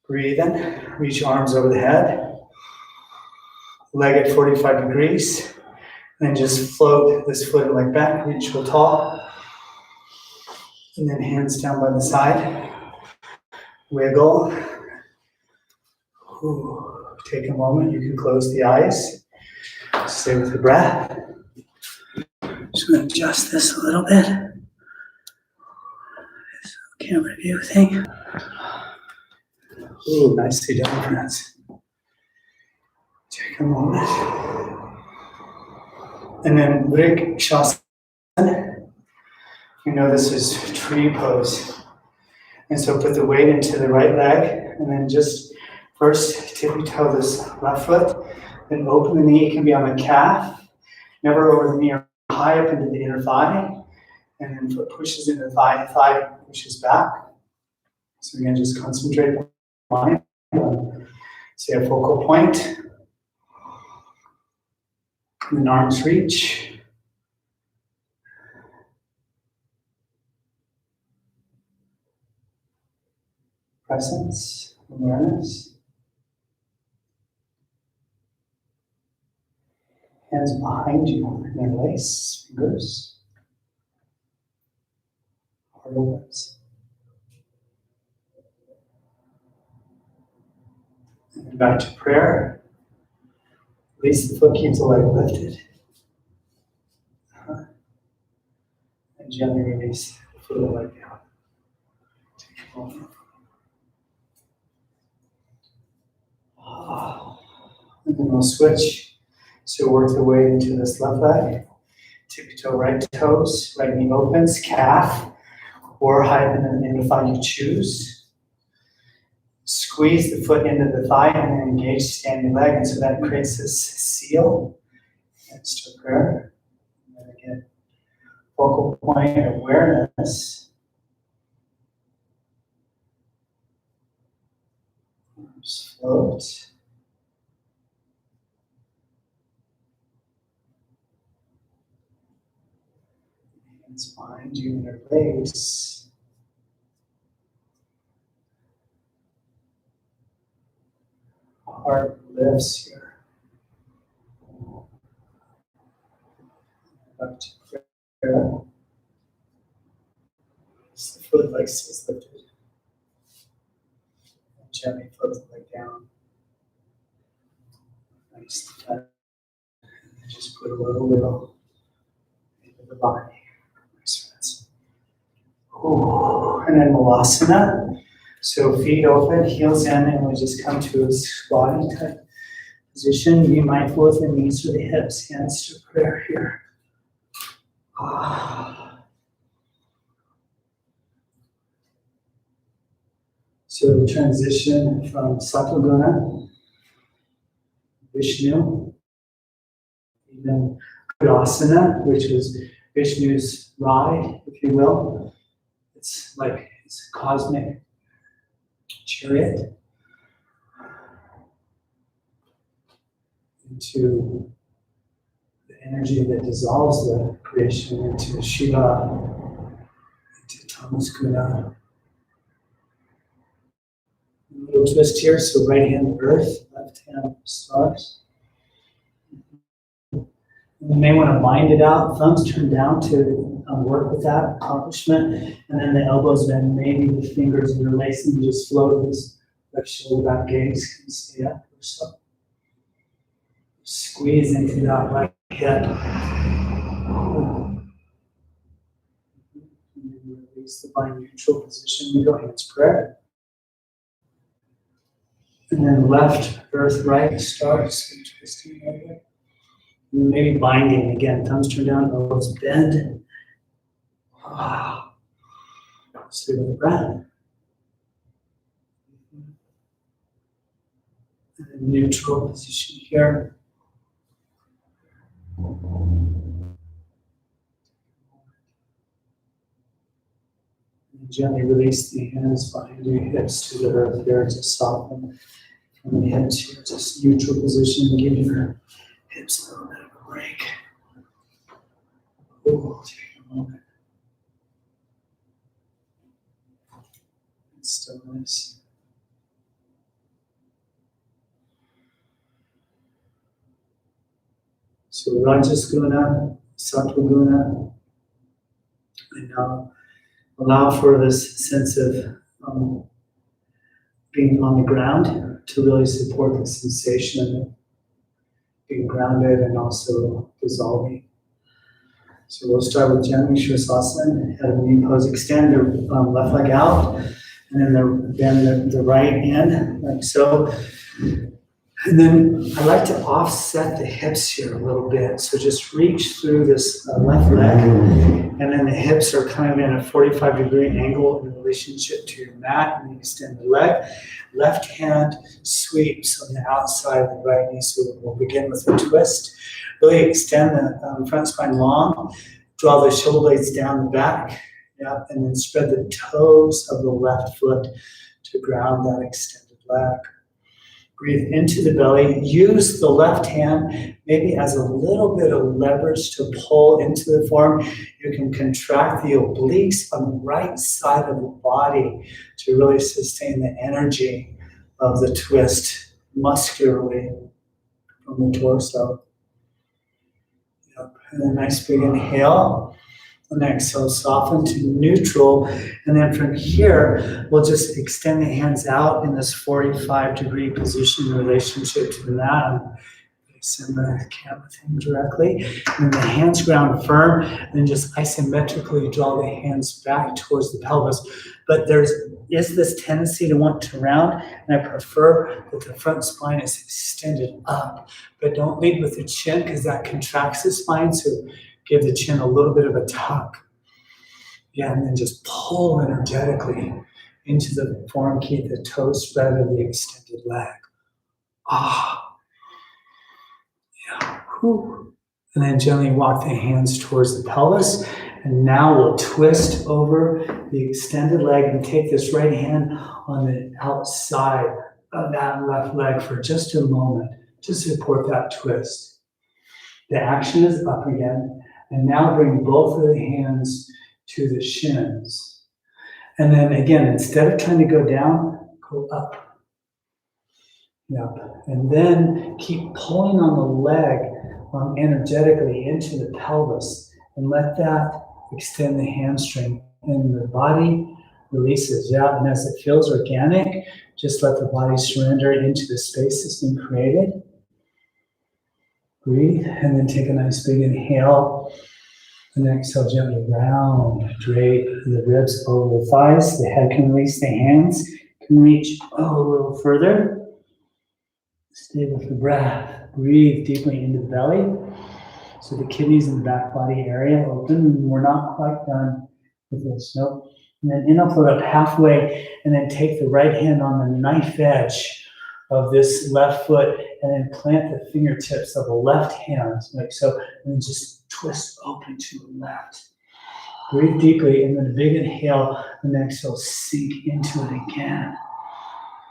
Breathe in, reach arms over the head. Leg at 45 degrees. And then just float this foot and leg back, reach real tall. And then hands down by the side. Wiggle. Take a moment, you can close the eyes. Stay with the breath. Just going to adjust this a little bit. This camera view thing. Nicely done, friends. Take a moment. And then Vrikshasana. You know this is tree pose. And so put the weight into the right leg, and then just first tippy toe this left foot, then open the knee. It can be on the calf, never over the knee, or high up into the inner thigh, and then foot pushes into the thigh, thigh pushes back. So again, just concentrate on say a focal point. And then arms reach. Presence, awareness. Hands behind you, interlace, fingers. Heart opens. And back to prayer. Release the foot, keep the leg lifted. And gently release the foot and leg down. Take a moment. And then we'll switch. So work the way into this left leg. Tippy toe, right toes, right knee opens, calf, or hide in the thigh you choose. Squeeze the foot into the thigh and then engage standing leg. And so that creates this seal. And start prayer. And then again, focal point awareness. Arms float. Hands behind you, interlace. Heart lifts here. Back to prayer. Just the foot like stays lifted. And gently float the leg down. Nice touch. And just put a little into the body. Nice friends. And then Malasana. So feet open, heels in, and we just come to a squatting type position. Be mindful of the knees or the hips, hands to prayer here. So transition from Satvaguna, Vishnu, then Asana, which is Vishnu's ride, if you will. It's like it's a cosmic chariot into the energy that dissolves the creation into Shiva, into Tamasguna. A little twist here, so right hand earth, left hand stars. You may want to bind it out, thumbs turn down to work with that accomplishment, and then the elbows bend, maybe the fingers interlace and just float this left shoulder back gaze can stay up or so. Squeeze into that right hip. And then release the body neutral position. We go hands prayer. And then left, earth, right, stars, and twisting over. And maybe binding again, thumbs turn down, elbows bend. Stay with the breath. And then neutral position here. And gently release the hands behind your hips to the earth there to soften from the hips here. Just neutral position, give your hips a little bit of a break. Take a moment. Stillness. So Rajasguna, Sattva-guna, and now allow for this sense of being on the ground to really support the sensation of being grounded and also dissolving. So we'll start with Janu Shirasasana, head of knee pose, extend the left leg out, and then bend the right in, like so. And then I like to offset the hips here a little bit. So just reach through this left leg, and then the hips are kind of in a 45-degree angle in relationship to your mat, and then extend the leg. Left hand sweeps on the outside of the right knee. So we'll begin with a twist. Really extend the front spine long. Draw the shoulder blades down the back, Yeah, and then spread the toes of the left foot to ground that extended leg. Breathe into the belly. Use the left hand maybe as a little bit of leverage to pull into the form. You can contract the obliques on the right side of the body to really sustain the energy of the twist muscularly from the torso. Yep. And a nice big inhale. And exhale, soften to neutral. And then from here, we'll just extend the hands out in this 45-degree position in relationship to the mat. I'm facing the camera thing directly. And the hands ground firm, and then just isometrically draw the hands back towards the pelvis. But there is this tendency to want to round, and I prefer that the front spine is extended up. But don't lead with the chin because that contracts the spine. So give the chin a little bit of a tuck. Yeah, and then just pull energetically into the form. Keep the toes spread of the extended leg. Ah. Yeah. Whew. And then gently walk the hands towards the pelvis. And now we'll twist over the extended leg and take this right hand on the outside of that left leg for just a moment to support that twist. The action is up again. And now bring both of the hands to the shins. And then again, instead of trying to go down, go up. Yep. And then keep pulling on the leg energetically into the pelvis and let that extend the hamstring. And the body releases. Yeah. And as it feels organic, just let the body surrender into the space that's been created. Breathe, and then take a nice big inhale. And exhale, gently round, drape the ribs over the thighs. The head can release, the hands can reach a little further. Stay with the breath. Breathe deeply into the belly. So the kidneys in the back body area open. We're not quite done with this. Nope. And then inhale, float up halfway, and then take the right hand on the knife edge of this left foot, and then plant the fingertips of the left hand, like so, and then just twist open to the left. Breathe deeply, and then a big inhale, and then exhale, sink into it again.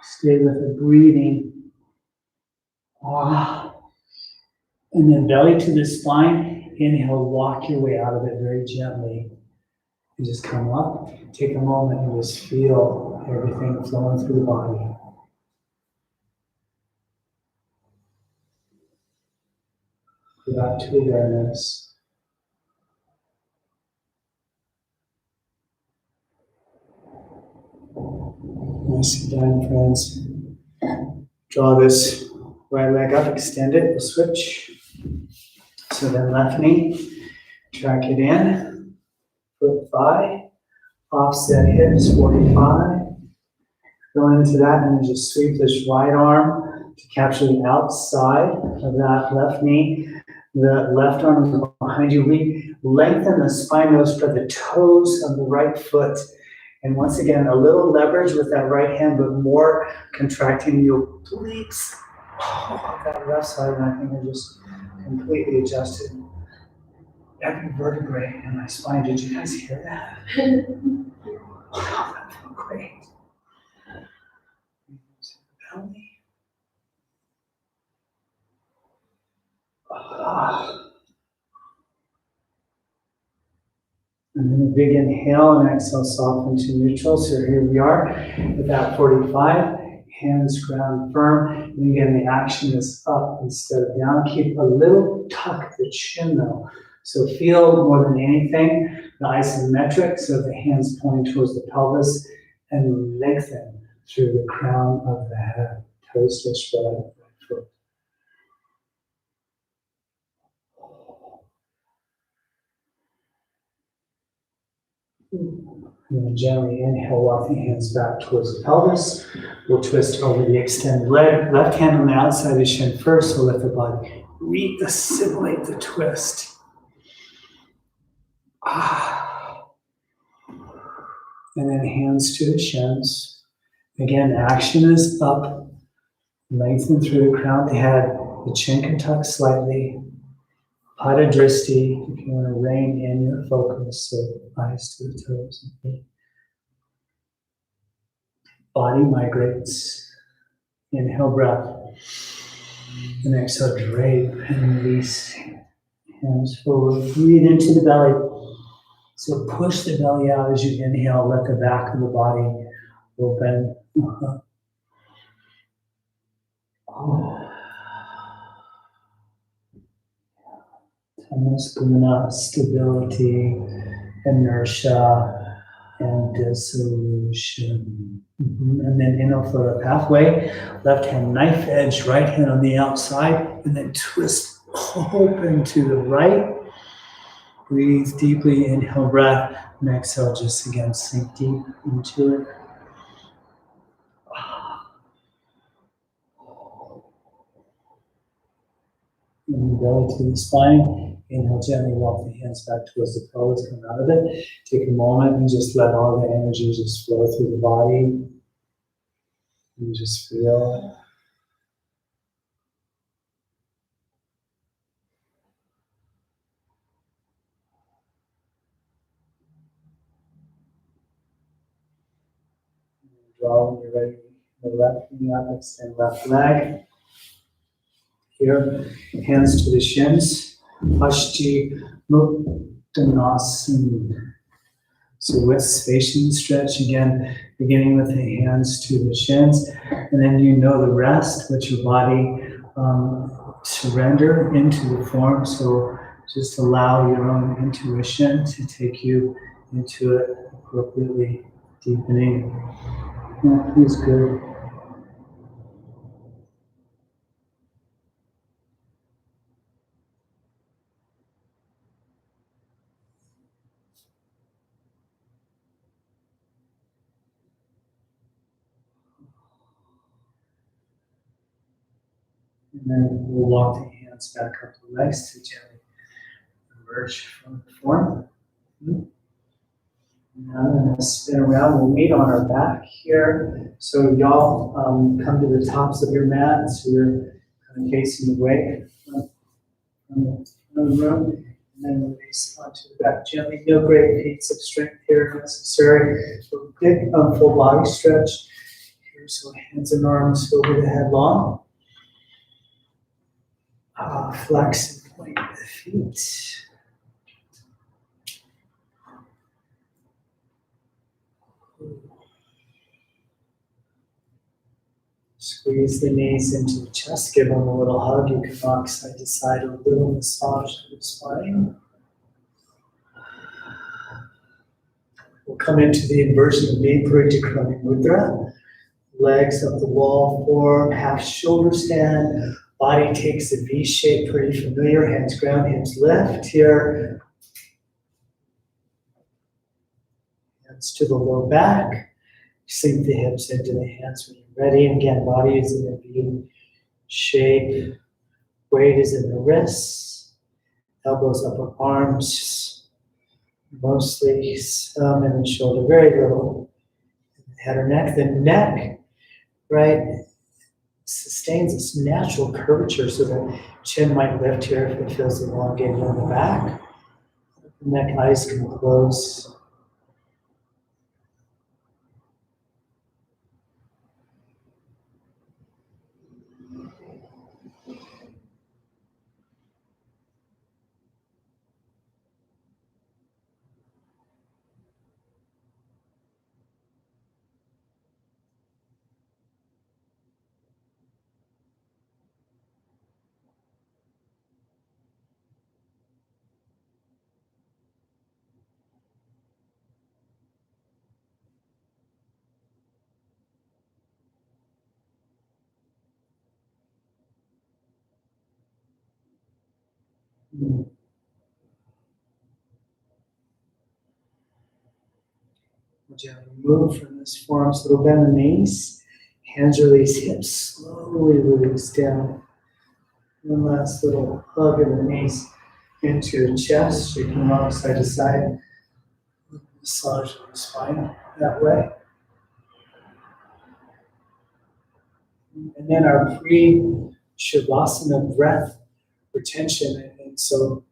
Stay with the breathing. Ah. And then belly to the spine. Inhale, walk your way out of it very gently. And just come up, take a moment, and just feel everything flowing through the body. Go back to awareness. Nicely done, friends. Draw this right leg up, extend it, we'll switch. So then left knee, track it in, foot thigh, offset hips, 45. Go into that and then just sweep this right arm to capture the outside of that left knee. The left arm is behind you. We lengthen the spine, we'll spread the toes of the right foot. And once again, a little leverage with that right hand, but more contracting the obliques. Oh, that left side, and I think I just completely adjusted every vertebrae in my spine. Did you guys hear that? Wow, that felt great. Belly. And then a big inhale and exhale, soften to neutral. So here we are at that 45. Hands ground firm. And again, the action is up instead of down. Keep a little tuck at the chin though. So feel more than anything the isometric. So the hands pointing towards the pelvis and lengthen through the crown of the head. Toes to spread, right foot. And then gently inhale, walk the hands back towards the pelvis. We'll twist over the extended leg. Left hand on the outside of the shin first, so let the body re-assimilate the twist. And then hands to the shins. Again, action is up. Lengthen through the crown of the head. The chin can tuck slightly. Padadristi, if you want to rein in your focus, so eyes to the toes and feet. Body migrates. Inhale, breath. And exhale, drape and release. Hands forward. Breathe into the belly. So push the belly out as you inhale. Let the back of the body open. Tamasguna, stability, inertia, and dissolution. And then inhale for a pathway. Left hand knife edge, right hand on the outside, and then twist open to the right. Breathe deeply, inhale breath, and exhale, just again, sink deep into it. And belly to the spine. Inhale, gently walk the hands back towards the pelvis, come out of it. Take a moment and just let all the energy just flow through the body. And just feel it. Draw when you're ready. The left knee up, extend left leg. Here, hands to the shins. Pashti Muktanasana. So with spacing stretch, again, beginning with the hands to the shins, and then you know the rest, let your body surrender into the form. So just allow your own intuition to take you into it appropriately, deepening. Yeah, feels good. And then we'll walk the hands back up the legs to gently emerge from the form. Now I'm going to spin around. We'll meet on our back here. So y'all come to the tops of your mat. So you're kind of facing away from the room. And then release onto the back gently. No great feats of strength here necessary. So big full body stretch here. So hands and arms over the head long. Flex and point the feet. Squeeze the knees into the chest, give them a little hug. You can rock side to side, a little massage to the spine. We'll come into the inversion of knee parikrama mudra. Legs up the wall, form, half shoulder stand. Body takes a V shape, pretty familiar. Hands ground, hips lift here. Hands to the low back. Sink the hips into the hands when you're ready. And again, body is in a V shape. Weight is in the wrists. Elbows up arms. Mostly some in the shoulder, very little. Head or neck. The neck, right, sustains its natural curvature, so the chin might lift here if it feels elongated on the back. The neck, eyes can close. Gently move from this form, so we'll bend the knees. Hands release, hips slowly release down. One last little hug of the knees into your chest. You can rock side to side. Massage the spine that way. And then our pre-Shavasana breath retention. And so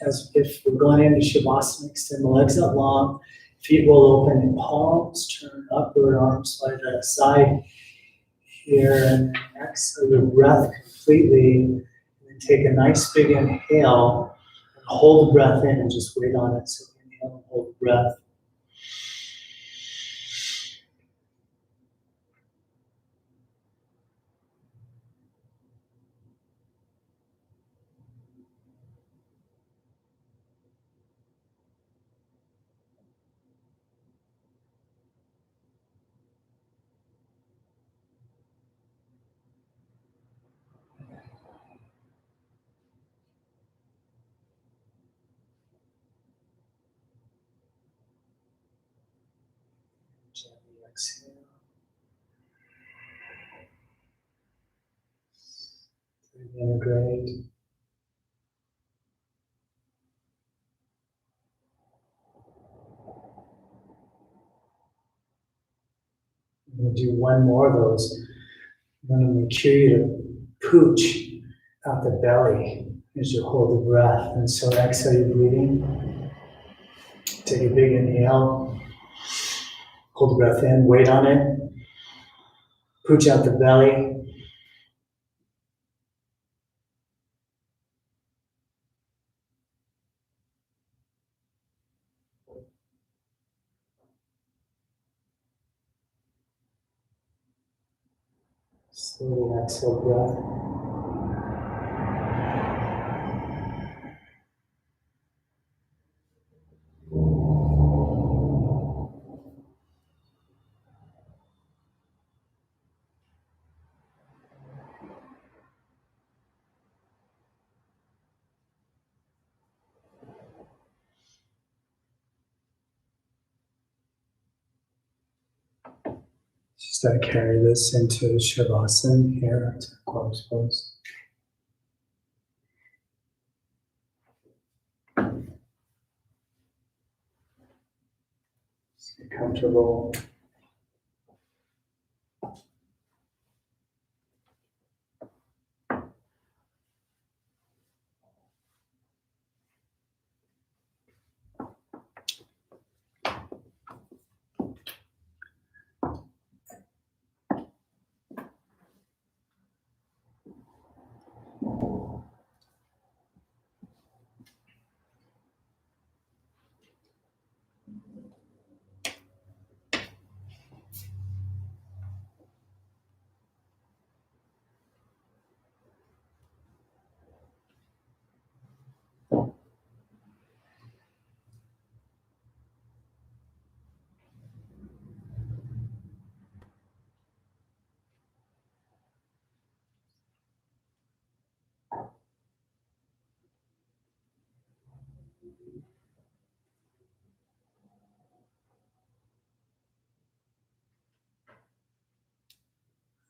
as if we're going into Shavasana, extend the legs out long, feet roll open and palms turn upward, arms slide to the side here, and then exhale your breath completely, and then take a nice big inhale, and hold the breath in and just wait on it. So inhale and hold the breath. Gently exhale. Integrate. We'll do one more of those. I'm going to cue you to pooch out the belly as you hold the breath. And so exhale your breathing. Take a big inhale. Hold the breath in, wait on it. Pooch out the belly. Slowly exhale breath. Just carry this into Shavasana here, to close pose. Stay comfortable.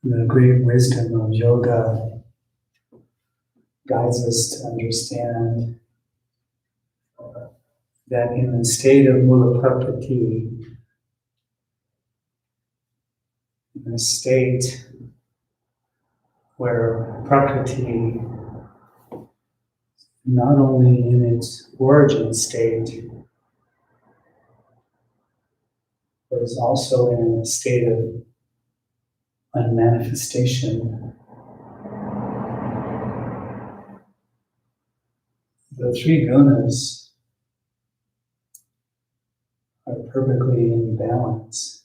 The great wisdom of yoga guides us to understand that in the state of mula prakriti, in a state where prakriti, not only in its origin state, but is also in a state of unmanifestation. The three gunas are perfectly in balance.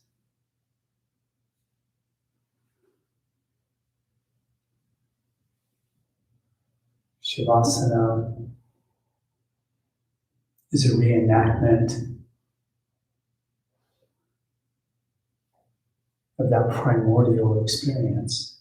Shavasana is a reenactment of that primordial experience.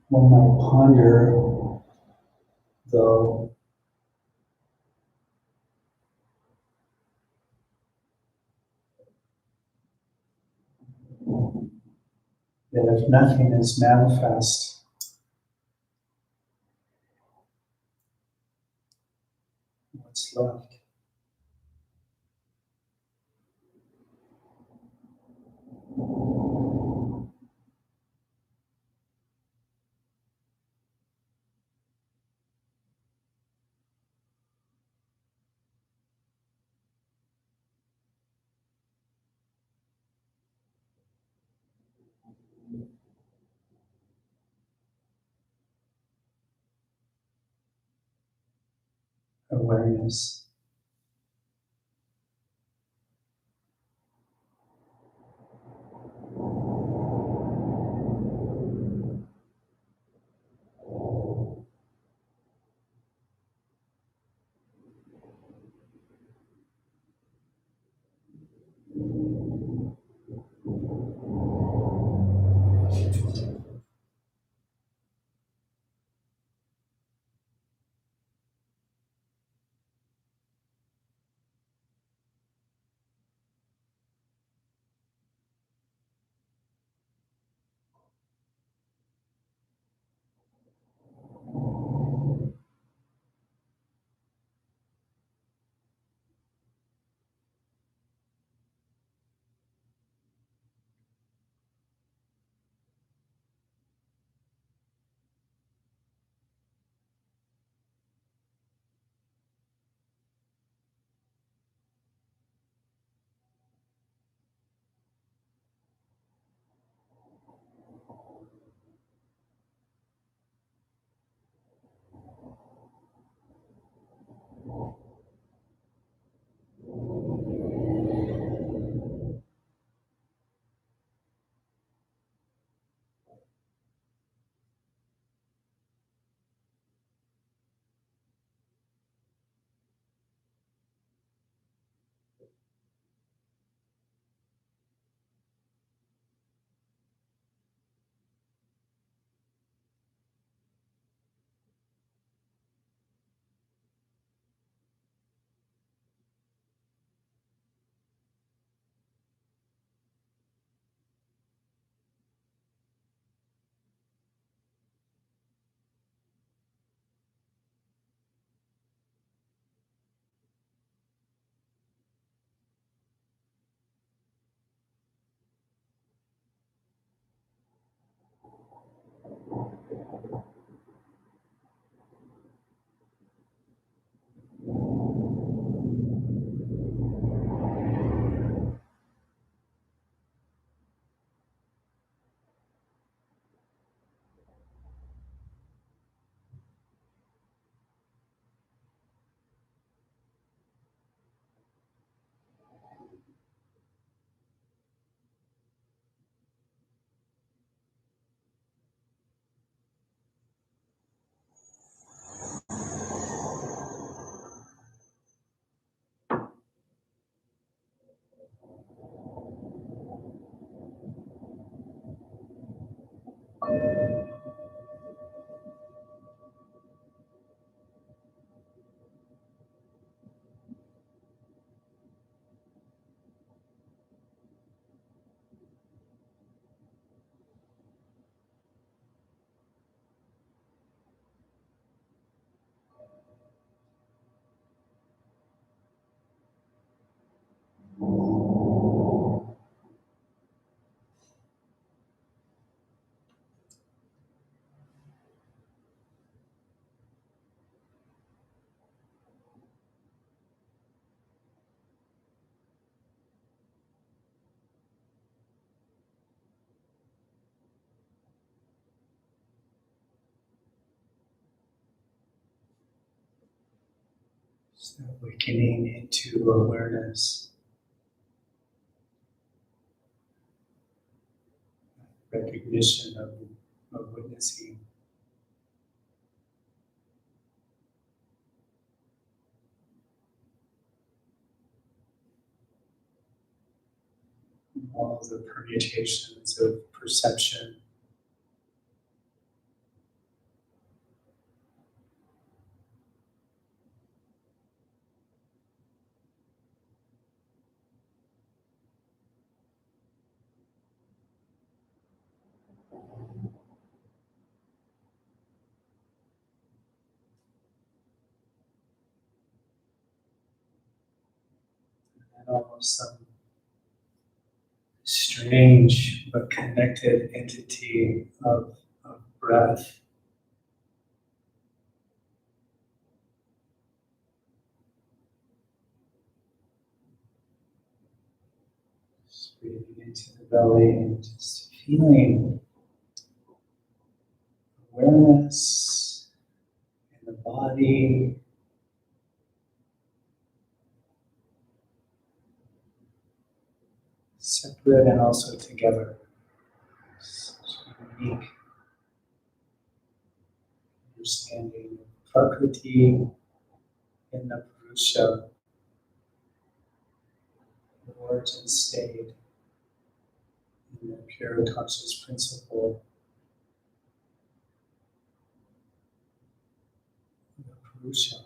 One might ponder, though, that if nothing is manifest, What's left? Awareness. So awakening into awareness, recognition of witnessing. All the permutations of perception. almost some strange but connected entity of breath. Just breathing into the belly and just feeling awareness in the body. Separate and also together. Such a unique understanding of Prakriti in the Purusha, the origin state, in the pure conscious principle of the Purusha.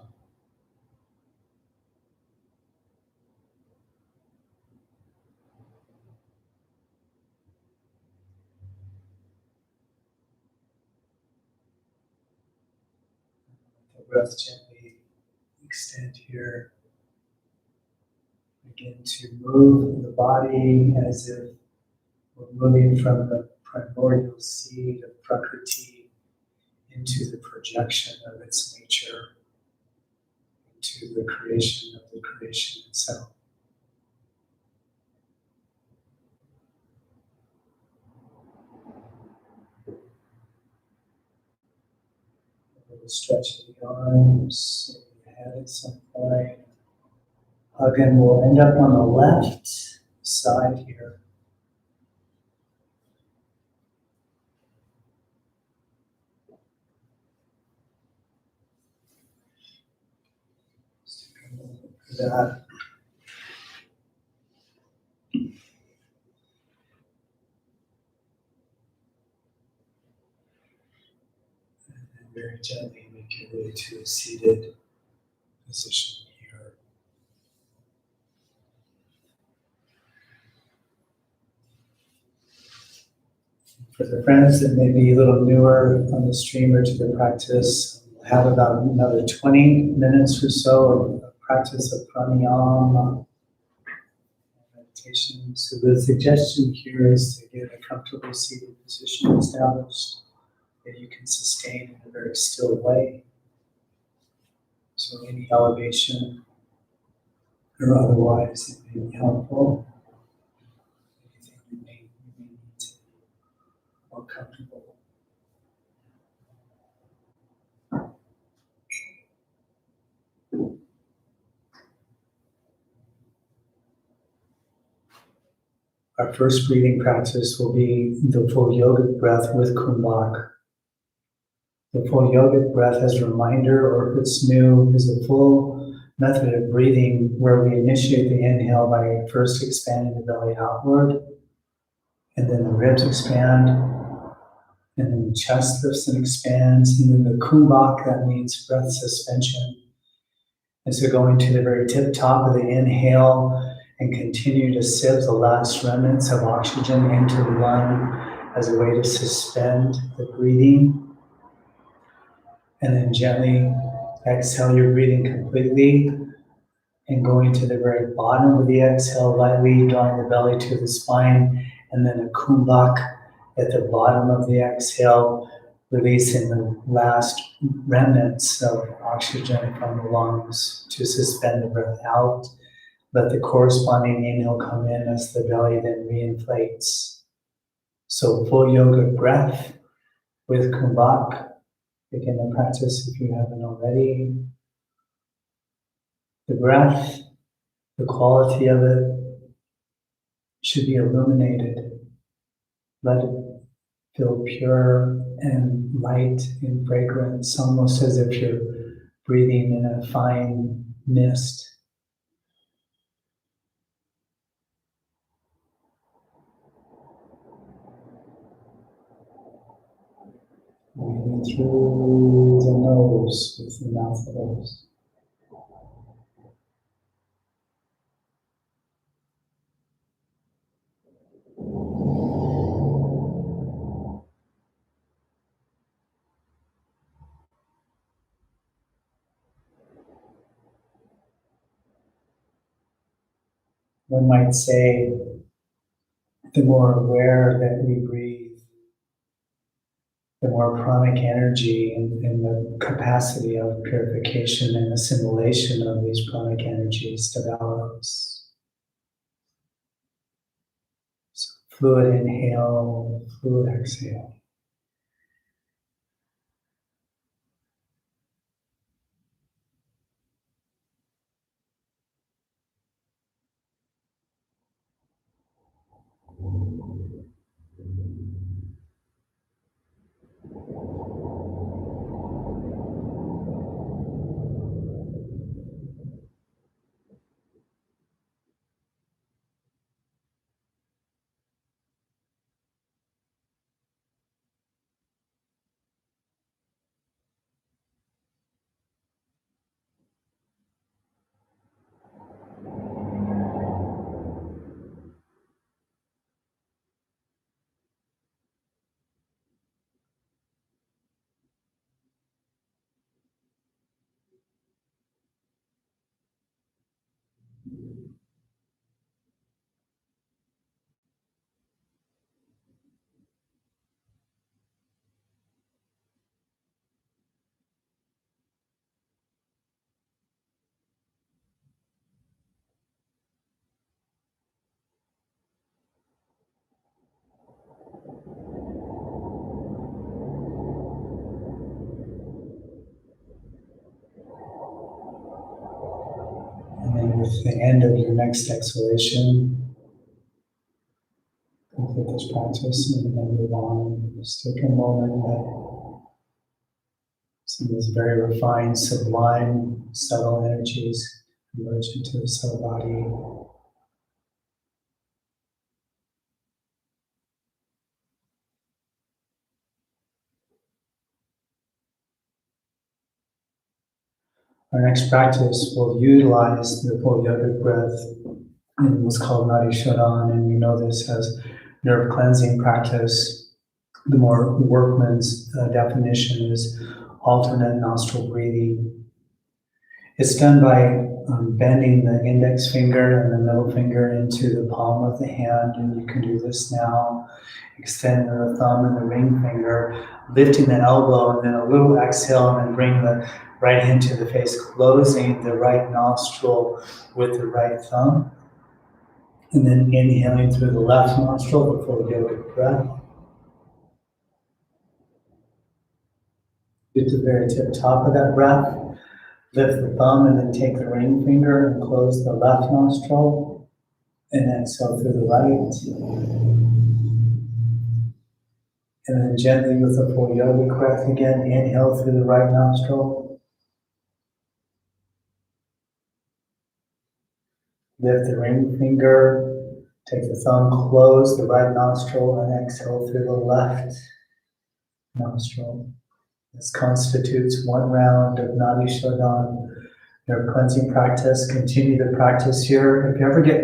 The breath gently extend here. Begin to move the body as if we're moving from the primordial seed of Prakriti into the projection of its nature, into the creation of the creation itself. A little stretch of the arms, the head at some point. Again, we'll end up on the left side here. That. And very gently make your way to a seated position here. For the friends that may be a little newer on the stream or to the practice, we'll have about another 20 minutes or so of practice of pranayama meditation. So the suggestion here is to get a comfortable seated position established that you can sustain in a very still way. So any elevation or otherwise it may be helpful. Anything you may need to be more comfortable. Our first breathing practice will be the full yogic breath with kumbhak. The full yogic breath, as a reminder, or if it's new, is a full method of breathing where we initiate the inhale by first expanding the belly outward, and then the ribs expand, and then the chest lifts and expands, and then the kumbhak, that means breath suspension. And so going to the very tip top of the inhale and continue to sip the last remnants of oxygen into the lung as a way to suspend the breathing. And then gently exhale your breathing completely and going to the very bottom of the exhale, lightly drawing the belly to the spine, and then a kumbhak at the bottom of the exhale, releasing the last remnants of oxygen from the lungs to suspend the breath out. Let the corresponding inhale come in as the belly then reinflates. So full yoga breath with kumbhak. Begin the practice if you haven't already. The breath, the quality of it should be illuminated. Let it feel pure and light in fragrance, almost as if you're breathing in a fine mist. Breathing through the nose with the mouth closed. One might say, the more aware that we breathe, the more pranic energy and the capacity of purification and assimilation of these pranic energies develops. So fluid inhale, fluid exhale. And then with the end of your next exhalation, complete this practice and then move on. Just take a moment that some of these very refined, sublime, subtle energies emerge into the subtle body. Our next practice will utilize the full yogic breath in what's called Nadi Shodhan, and we know this as nerve cleansing practice. The more workman's definition is alternate nostril breathing. It's done by bending the index finger and the middle finger into the palm of the hand, and you can do this now. Extend the thumb and the ring finger, lifting the elbow, and then a little exhale, and then bring the right hand to the face, closing the right nostril with the right thumb. And then inhaling through the left nostril, the full yogic breath. Get to the very tip top of that breath. Lift the thumb and then take the ring finger and close the left nostril. And exhale through the right. And then gently with the full yogic breath again, inhale through the right nostril. Lift the ring finger, take the thumb, close the right nostril, and exhale through the left nostril. This constitutes one round of Nadi Shodhan, your cleansing practice. Continue the practice here. If you ever get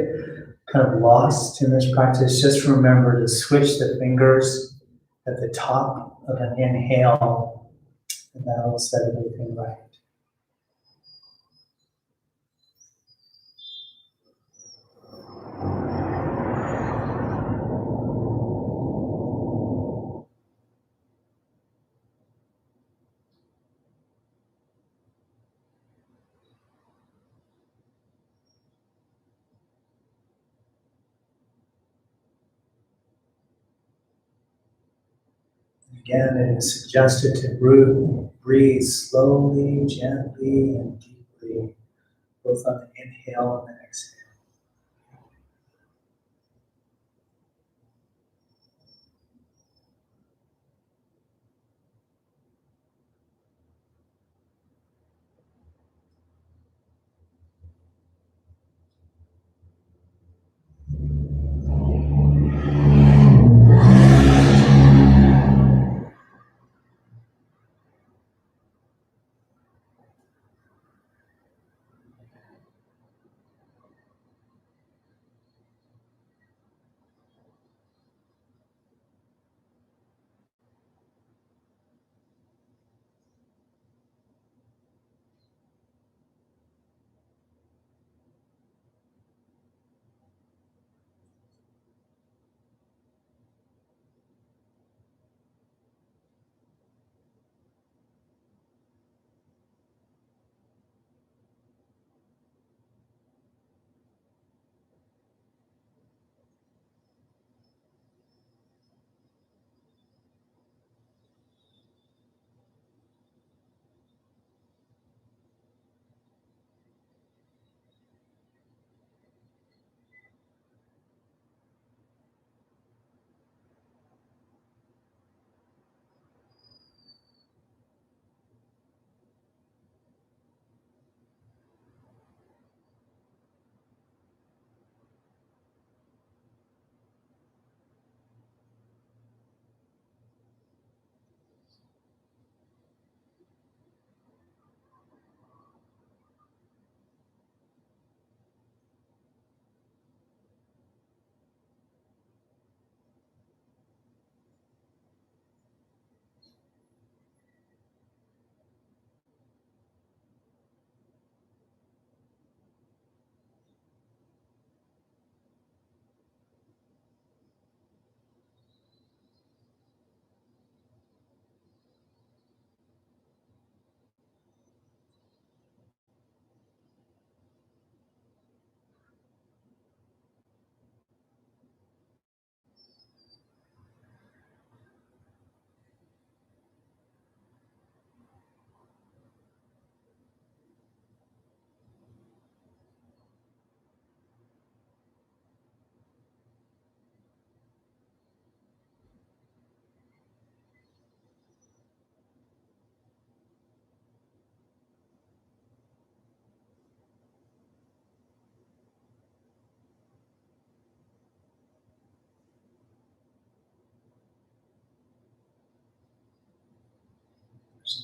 kind of lost in this practice, just remember to switch the fingers at the top of an inhale, and that'll set everything right. Again, it is suggested to breathe slowly, gently, and deeply, both on the inhale and the exhale.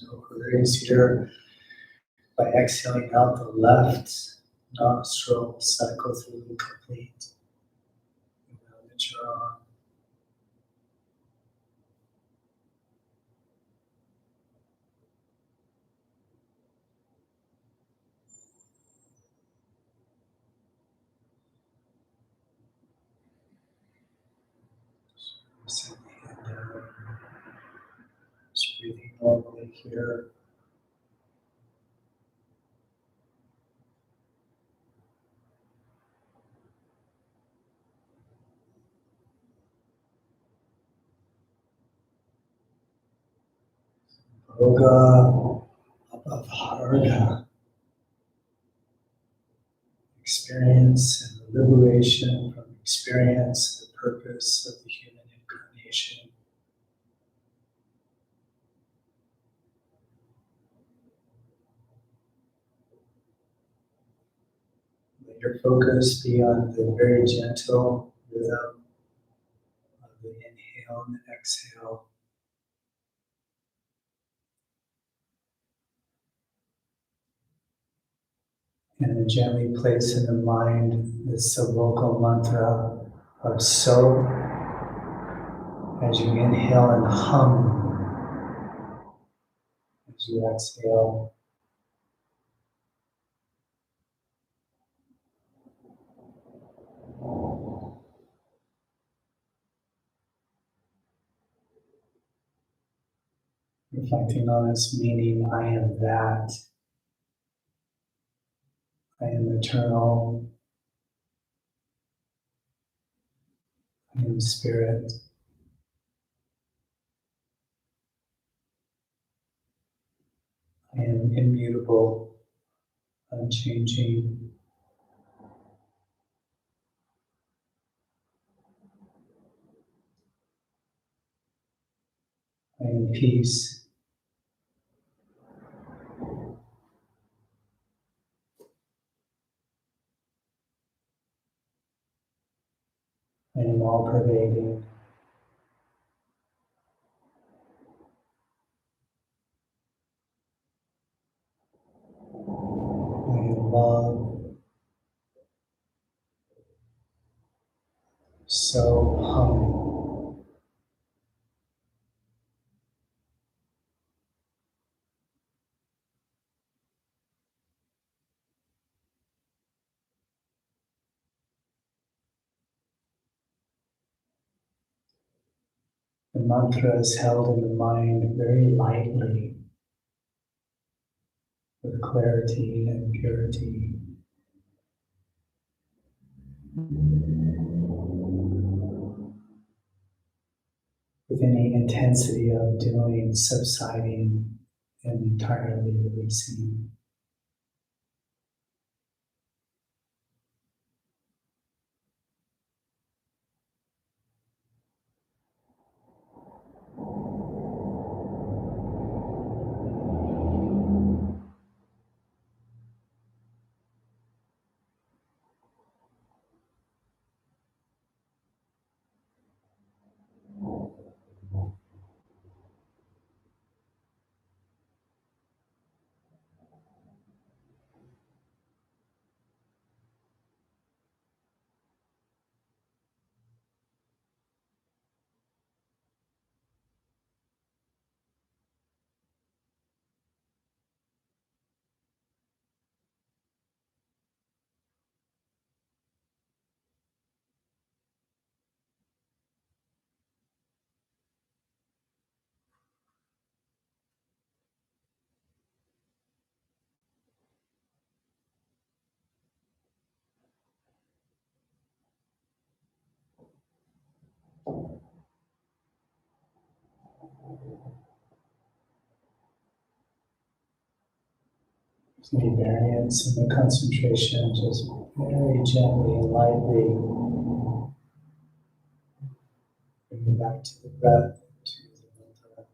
no hurries here. By exhaling out the left nostril, cycle through the complete. Now that you're on. Set the hand down. Just breathing normally here. Yoga above Harga. Experience and the liberation from experience, the purpose of the human incarnation. Let your focus be on the very gentle rhythm of the inhale and the exhale. And then gently place in the mind this local mantra of so as you inhale and hum as you exhale. Reflecting on its meaning, I am that. I am eternal. I am spirit. I am immutable, unchanging. I am peace. I am all pervading. I am love. So hum. The mantra is held in the mind very lightly, with clarity and purity. With any intensity of doing subsiding and entirely releasing. Any variance in the concentration, just very gently and lightly bring it back to the breath, to the mantra.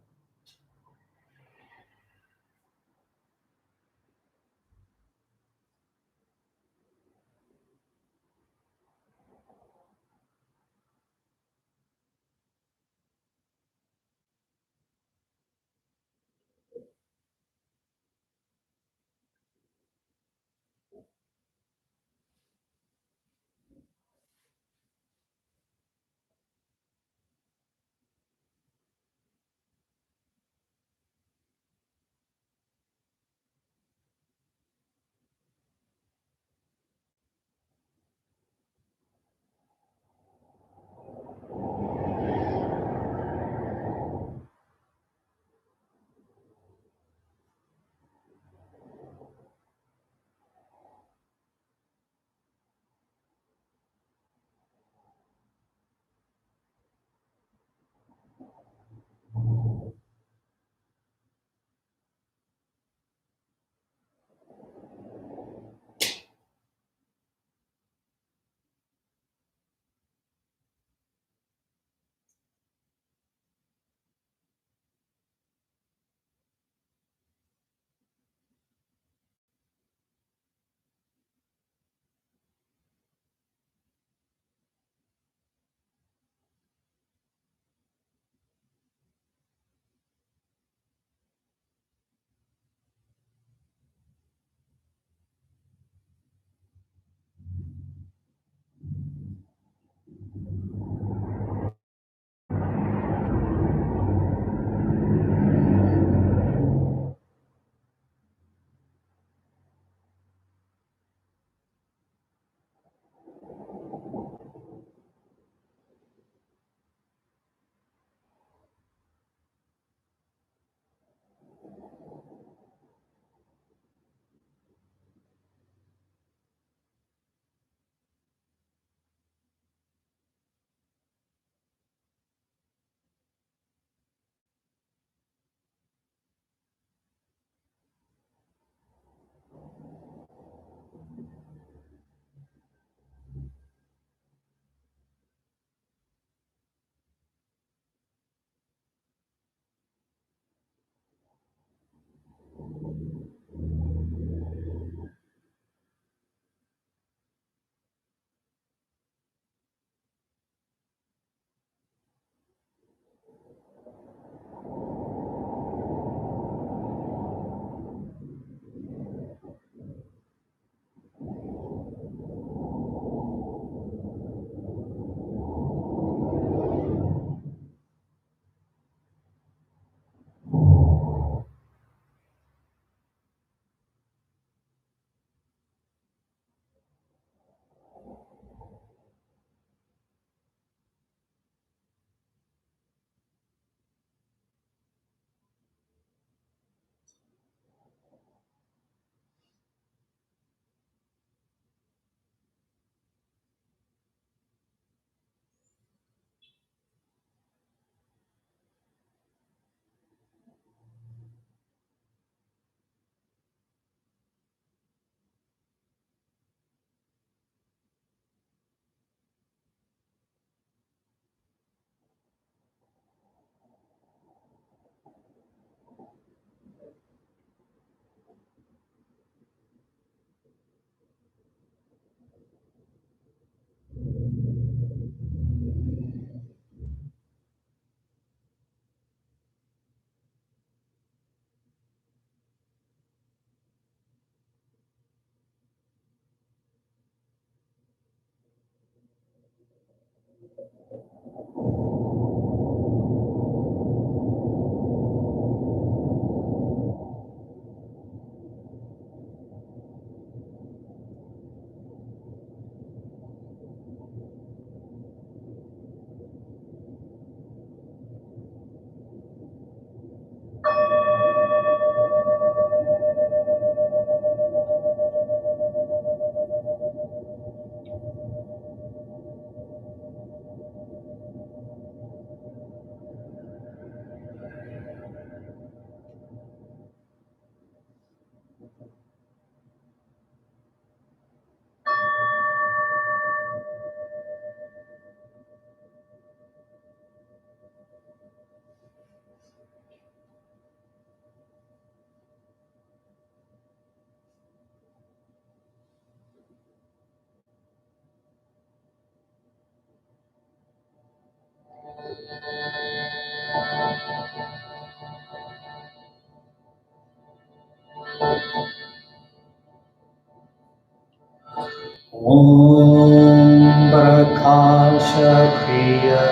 Om Prakasha Kriya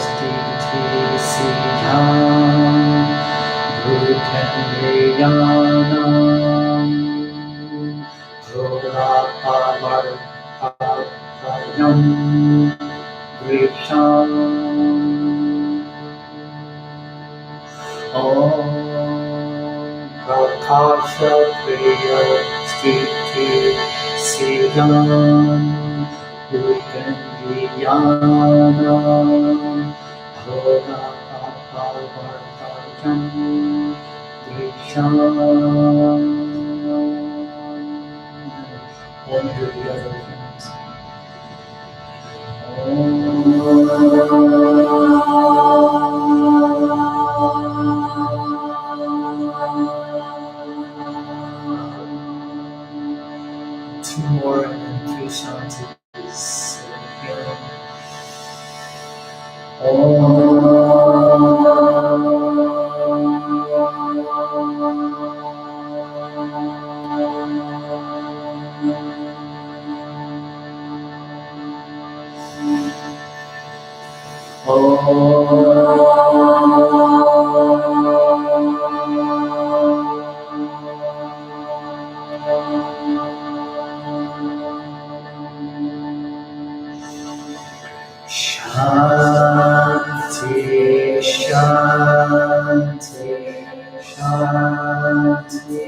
Stiti Siddham Bhutendriyanam Bhogapavartapayam Vrisham Om Prakasha Kriya Stiti Siddham Bhutendriyanam Bhogapavartapayam Vrisham. All hear the other things. Two more and then three shantis. Shanti, Shanti, Shanti.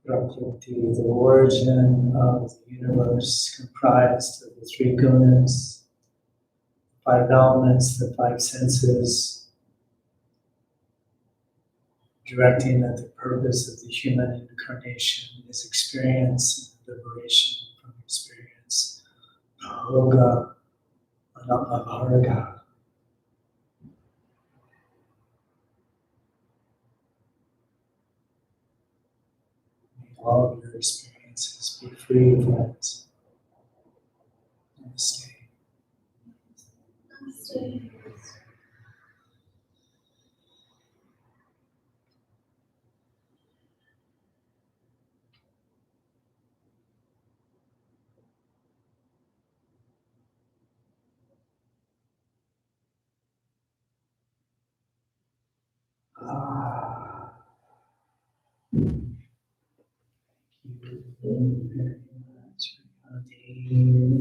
Prakriti, the origin of the universe, comprised of the three gunas, five elements, the five senses, directing that the purpose of the human incarnation is experience and liberation from experience. Bhoga, anapabharga. May all of your experiences be free of that. Namaste.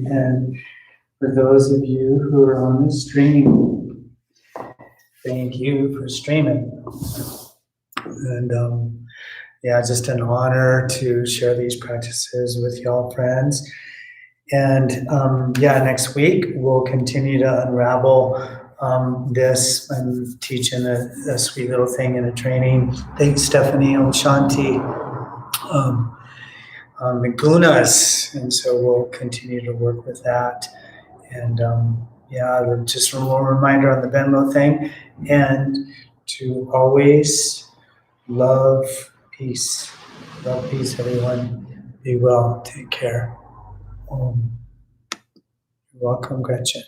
And for those of you who are on the stream, thank you for streaming. And yeah, just an honor to share these practices with y'all friends. And yeah, next week we'll continue to unravel this. I'm teaching a sweet little thing in a training. Thanks, Stephanie and Shanti. The gunas, and so we'll continue to work with that. And yeah, just a little reminder on the Venmo thing, and to always love peace. Love peace, everyone. Be well. Take care. You're welcome, Gretchen.